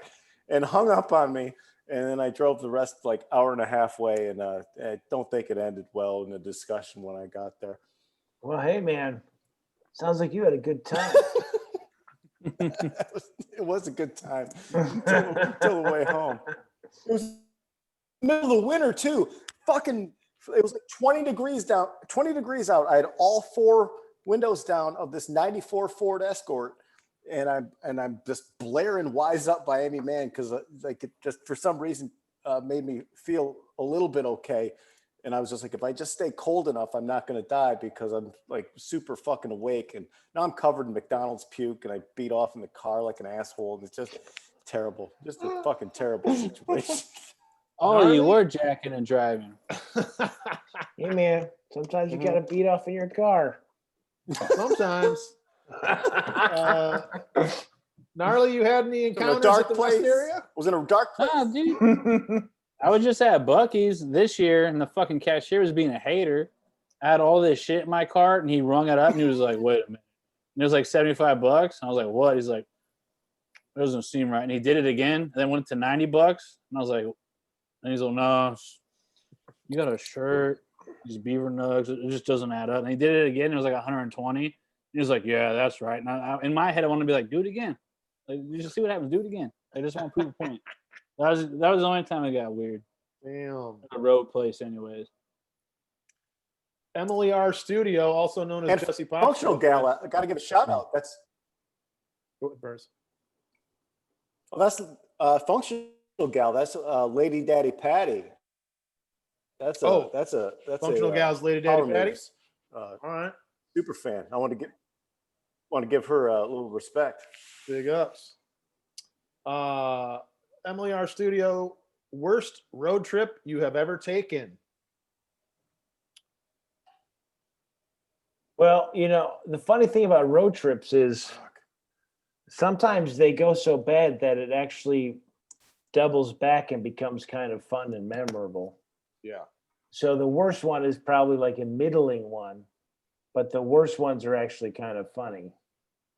And hung up on me. And then I drove the rest like hour and a half way. And I don't think it ended well in the discussion when I got there. Well, hey, man. Sounds like you had a good time. It was a good time until the way home. It was middle of the winter too. Fucking, it was like 20 degrees out. I had all 4 windows down of this 94 Ford Escort, and I'm just blaring "Wise Up" by Amy Mann because like it just for some reason made me feel a little bit okay. And I was just like, if I just stay cold enough, I'm not going to die because I'm like super fucking awake. And now I'm covered in McDonald's puke, and I beat off in the car like an asshole. And it's just terrible, just a fucking terrible situation. Oh, you were jacking and driving. Hey, man. Sometimes you got to beat off in your car. Sometimes. Gnarly, you had any encounters at the West area? Was in a dark place. Ah, dude. I was just at Bucky's this year, and the fucking cashier was being a hater. I had all this shit in my cart, and he rung it up, and he was like, "Wait a minute." And it was like $75. And I was like, "What?" He's like, "It doesn't seem right." And he did it again, and then went to $90. And I was like, and he's like, "No, you got a shirt, these beaver nugs. It just doesn't add up." And he did it again. It was like 120. He was like, "Yeah, that's right." And in my head, I want to be like, "Do it again. Like, you just see what happens. Do it again. I just want to prove a point." That was the only time it got weird. Damn. A road place, anyways. Emily R. Studio, also known as Jesse Pop. Functional Gal. I got to give a shout out. That's Functional Gal. That's Lady Daddy Patty. That's Functional Gal's Lady Daddy Patty. All right. Super fan. I want to give her a little respect. Big ups. Emily R. Studio, worst road trip you have ever taken? Well, the funny thing about road trips is sometimes they go so bad that it actually doubles back and becomes kind of fun and memorable. Yeah. So the worst one is probably like a middling one, but the worst ones are actually kind of funny.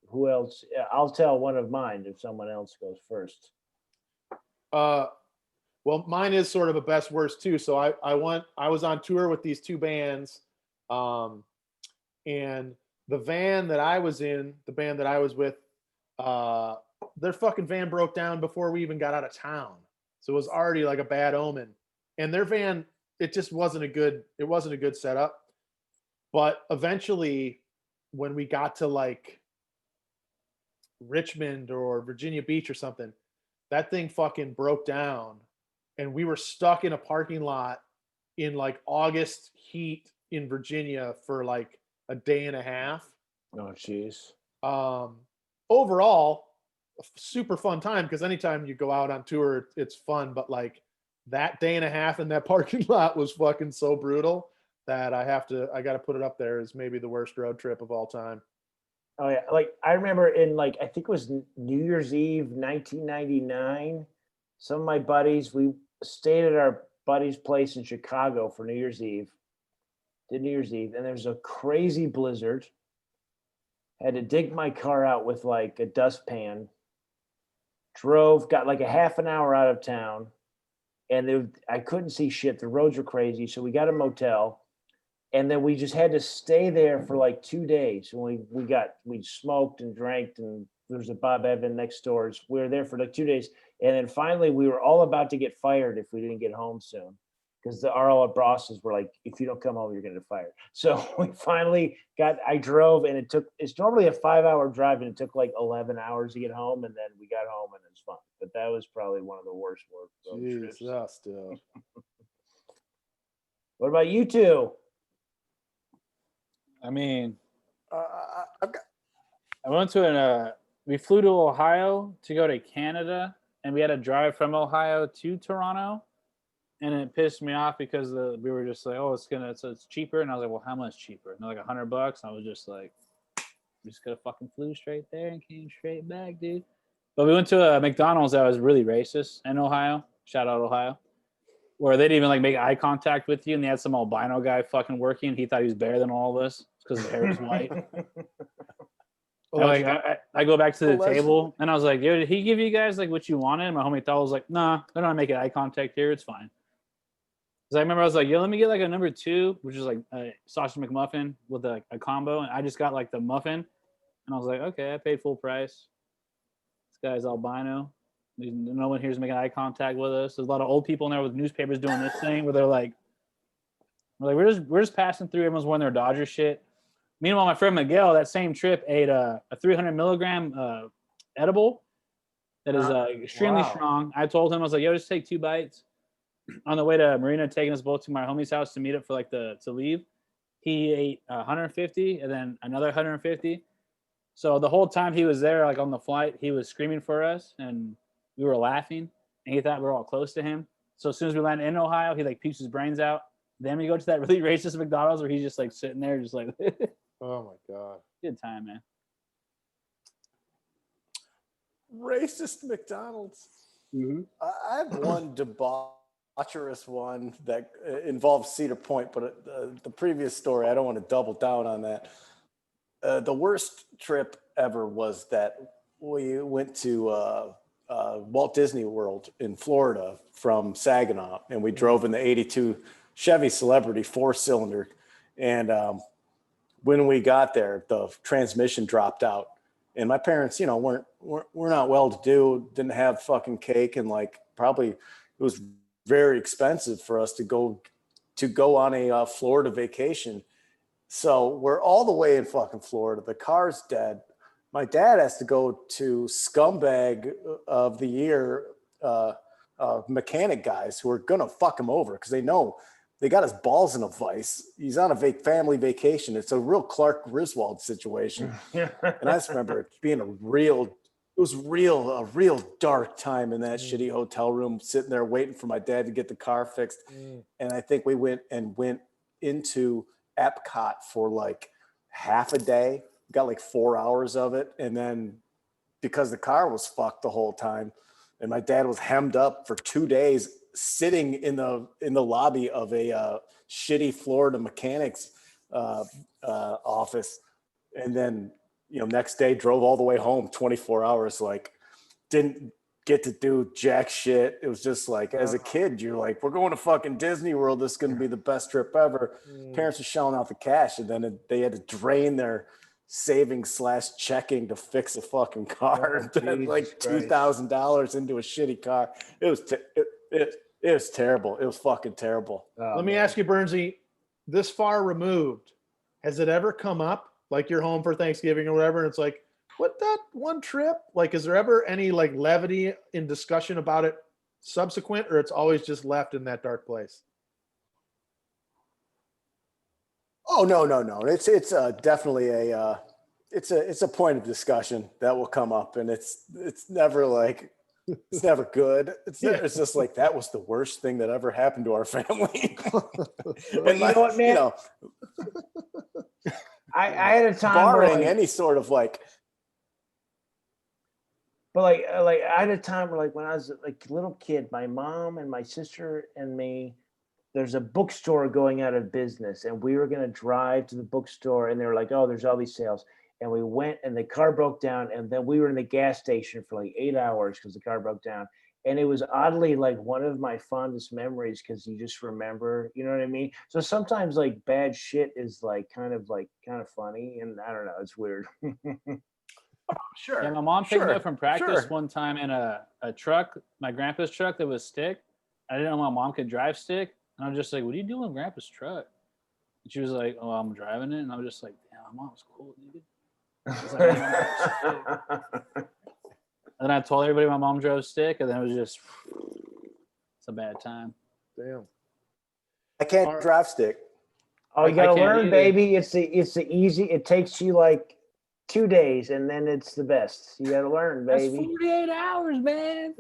Who else? I'll tell one of mine if someone else goes first. Well, mine is sort of a best worst too. So I was on tour with these 2 bands, and the van that I was in, the band that I was with, their fucking van broke down before we even got out of town. So it was already like a bad omen. And their van, it wasn't a good setup. But eventually, when we got to like Richmond or Virginia Beach or something, that thing fucking broke down, and we were stuck in a parking lot in like August heat in Virginia for like a day and a half. Oh, jeez. Overall, a super fun time because anytime you go out on tour, it's fun. But like that day and a half in that parking lot was fucking so brutal that I got to put it up there as maybe the worst road trip of all time. Oh yeah, like I remember in like I think it was New Year's Eve, 1999. Some of my buddies, we stayed at our buddy's place in Chicago for New Year's Eve. Did New Year's Eve, and there's a crazy blizzard. Had to dig my car out with like a dustpan, drove, got like a half an hour out of town, and I couldn't see shit. The roads were crazy, so we got a motel, and then we just had to stay there for like 2 days. And we smoked and drank, and there's a Bob Evans next door. We were there for like 2 days, and then finally we were all about to get fired if we didn't get home soon, because our bosses were like, if you don't come home, you're going to get fired. So we finally I drove, and it's normally a 5-hour drive, and it took like 11 hours to get home. And then we got home, and it was fun. But that was probably one of the worst road trips. Jesus, dude. What about you two? I mean, I've got, I went to we flew to Ohio to go to Canada, and we had to drive from Ohio to Toronto. And it pissed me off because we were just like, oh, it's cheaper. And I was like, well, how much cheaper? And they're like $100. And I was just like, we just could have fucking flew straight there and came straight back, dude. But we went to a McDonald's that was really racist in Ohio. Shout out Ohio. Where they didn't even like make eye contact with you. And they had some albino guy fucking working. He thought he was better than all of us because his hair was white. I go back to the table and I was like, yo, did he give you guys like what you wanted? And my homie thought was like, nah, they're not making eye contact here. It's fine. Because I remember I was like, yo, let me get like a number 2, which is like a sausage McMuffin with a combo. And I just got like the muffin. And I was like, okay, I paid full price. This guy's albino. No one here's making eye contact with us. There's a lot of old people in there with newspapers doing this thing where they're like, we're just passing through. Everyone's wearing their Dodger shit. Meanwhile, my friend Miguel, that same trip, ate a 300 milligram edible that is extremely strong. I told him, I was like, yo, just take 2 bites. On the way to Marina, taking us both to my homie's house to meet up for like to leave, he ate 150 and then another 150. So the whole time he was there, like on the flight, he was screaming for us and we were laughing and he thought we were all close to him. So as soon as we landed in Ohio, he like pukes his brains out. Then we go to that really racist McDonald's where he's just like sitting there, just like, Oh my God. good time, man. racist McDonald's. Mm-hmm. I have one debaucherous one that involves Cedar Point, but the previous story, I don't want to double down on that. The worst trip ever was that we went to Walt Disney World in Florida from Saginaw, and we drove in the 82 Chevy Celebrity 4-cylinder. And when we got there, the transmission dropped out. And my parents, we're not well-to-do, didn't have fucking cake, and like probably it was very expensive for us to go on a Florida vacation. So we're all the way in fucking Florida. The car's dead. My dad has to go to scumbag of the year mechanic guys who are gonna fuck him over because they know they got his balls in a vice. He's on a family vacation. It's a real Clark Griswold situation. And I just remember it being a real dark time in that shitty hotel room, sitting there waiting for my dad to get the car fixed. And I think we went into Epcot for like half a day, got like 4 hours of it. And then because the car was fucked the whole time and my dad was hemmed up for 2 days sitting in the lobby of a shitty Florida mechanics office. And then, next day drove all the way home 24 hours, like didn't get to do jack shit. It was just like, as a kid, you're like, we're going to fucking Disney World. This is going to be the best trip ever. Parents are shelling out the cash. And then they had to drain their savings / checking to fix a fucking car. Like $2,000 into a shitty car. It was terrible. It was fucking terrible. Let me ask you, Bernsey, this far removed, has it ever come up? Like you're home for Thanksgiving or whatever, and it's like, what, that one trip? Like, is there ever any like levity in discussion about it subsequent, or it's always just left in that dark place? Oh, no. It's definitely it's a point of discussion that will come up, and it's never like, it's never good. It's just like, that was the worst thing that ever happened to our family. Well, you know what, man? I had a time barring any sort of like, but like I had a time where like when I was like a little kid, my mom and my sister and me, there's a bookstore going out of business, and we were gonna drive to the bookstore, and they were like, oh, there's all these sales, and we went, and the car broke down, and then we were in the gas station for like 8 hours because the car broke down. And it was oddly like one of my fondest memories because you just remember, you know what I mean? So sometimes like bad shit is like kind of funny, and I don't know, it's weird. Sure. Yeah, my mom picked me sure, up from practice sure. one time in a truck, my grandpa's truck that was stick. I didn't know my mom could drive stick. And I'm just like, what are you doing with grandpa's truck? And she was like, oh, I'm driving it. And I was just like, damn, my mom's cool, dude. It's like, my mom drives stick. And then I told everybody my mom drove stick, and then it was just, it's a bad time. Damn. I can't Alright. drive stick. Oh, you I gotta can't learn, either. baby. It's the easy. It takes you like 2 days, and then it's the best. You gotta learn, That's baby. 48 hours, man.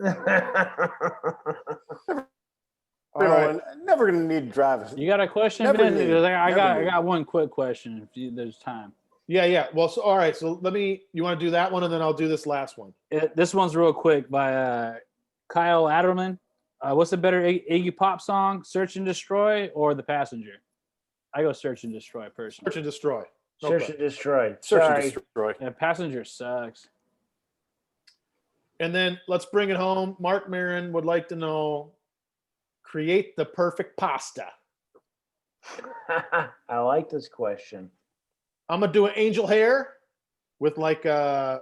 All right. Never gonna need to drive. You got a question, Never Ben? need. Because I Never need. got one quick question if there's time. Yeah. Well, so all right. So you want to do that one, and then I'll do this last one. This one's real quick by Kyle Adderman. What's the better Iggy Pop song, Search and Destroy or The Passenger? I go Search and Destroy personally. Search and destroy. Search Okay. and destroy. Search Sorry. and destroy. Yeah, Passenger sucks. And then let's bring it home. Mark Marin would like to know: create the perfect pasta. I like this question. I'm gonna do an angel hair with like how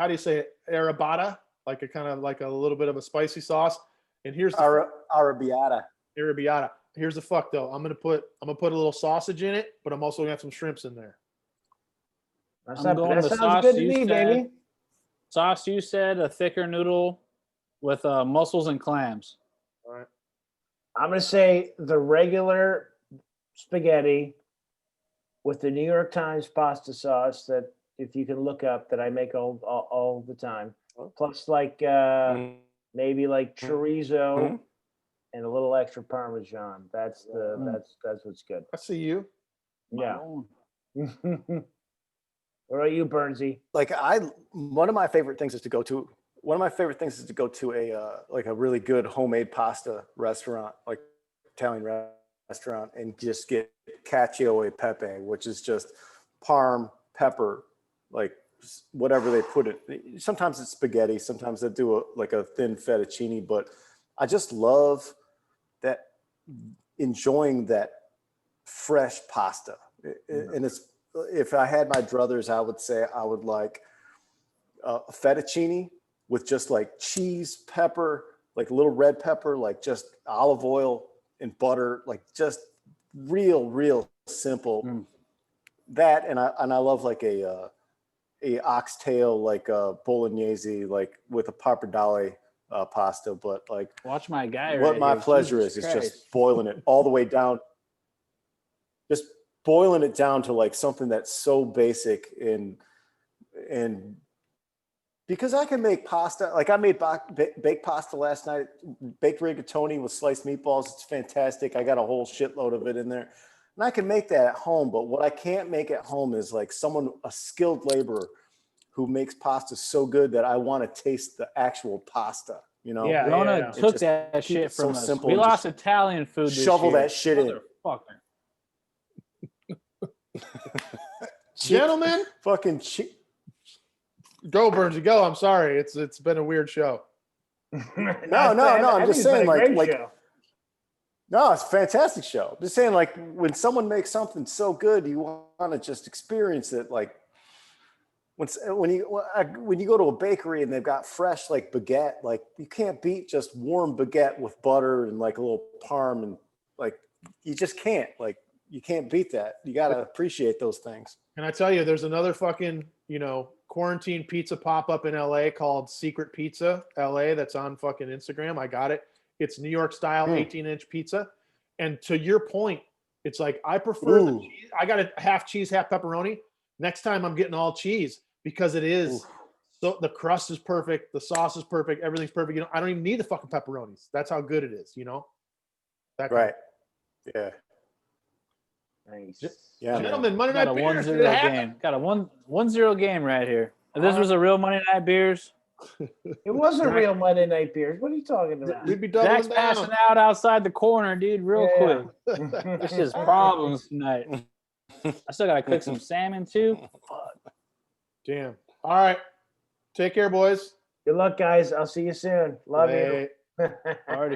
do you say it? Arrabbiata, like a kind of like a little bit of a spicy sauce. And here's the Arrabbiata. arrabbiata. Here's the fuck though. I'm gonna put a little sausage in it, but I'm also gonna have some shrimps in there. That's I'm not, going that the sounds sauce good to you me, said. baby. Sauce, you said a thicker noodle with mussels and clams. All right. I'm gonna say the regular spaghetti with the New York Times pasta sauce that if you can look up that I make all the time. Plus like maybe like chorizo Mhm. and a little extra parmesan. That's that's what's good. I see you. Yeah. What about you, Bernsey? Like one of my favorite things is to go to a like a really good homemade pasta restaurant, like Italian restaurant, and just get cacio e pepe, which is just parm, pepper, like whatever they put it. Sometimes it's spaghetti, sometimes they do a thin fettuccine, but I just love that, enjoying that fresh pasta. And it's, if I had my druthers, I would say I would like a fettuccine with just like cheese, pepper, like a little red pepper, like just olive oil and butter, like just real simple. That, and I love like a oxtail, like a bolognese, like with a pappardelle pasta. But like, Watch my guy. what right my here. pleasure Jesus is Christ. just boiling it all the way down, just boiling it down to like something that's so basic. And because I can make pasta, like I made baked pasta last night, baked rigatoni with sliced meatballs. It's fantastic. I got a whole shitload of it in there, and I can make that at home. But what I can't make at home is like a skilled laborer who makes pasta so good that I want to taste the actual pasta, you know? Yeah. Rona took just that keep shit it so from us. simple We and lost just Italian food. This shovel year. that shit in. Motherfucker. Gentlemen, Fucking cheap. go Bernsey, go. I'm sorry. It's been a weird show. No, I'm just saying, like, no, it's a fantastic show. I'm just saying, like, when someone makes something so good, you want to just experience it. Like, when you go to a bakery and they've got fresh like baguette, like you can't beat just warm baguette with butter and like a little parm, and like you just can't. Like, you can't beat that. You got to appreciate those things. And I tell you, there's another fucking, quarantine pizza pop-up in LA called Secret Pizza LA that's on fucking Instagram. I got it. It's New York style 18-inch pizza. And to your point, it's like, I prefer the cheese. I got a half cheese, half pepperoni. Next time I'm getting all cheese because it is so the crust is perfect. The sauce is perfect. Everything's perfect. I don't even need the fucking pepperonis. That's how good it is, That Right. Yeah. Nice. Yeah, man. Gentlemen, Monday Got Night a Beers. 1-0 did it happen? game. Got a 1-0 game right here. If this was a real Monday Night Beers, It wasn't real Monday Night Beers. What are you talking about? We'd be doubling Zach's down. passing out outside the corner, dude, real Yeah. quick. This is problems tonight. I still gotta cook some salmon too. Fuck. Damn. All right. Take care, boys. Good luck, guys. I'll see you soon. Love Bye. you. Already.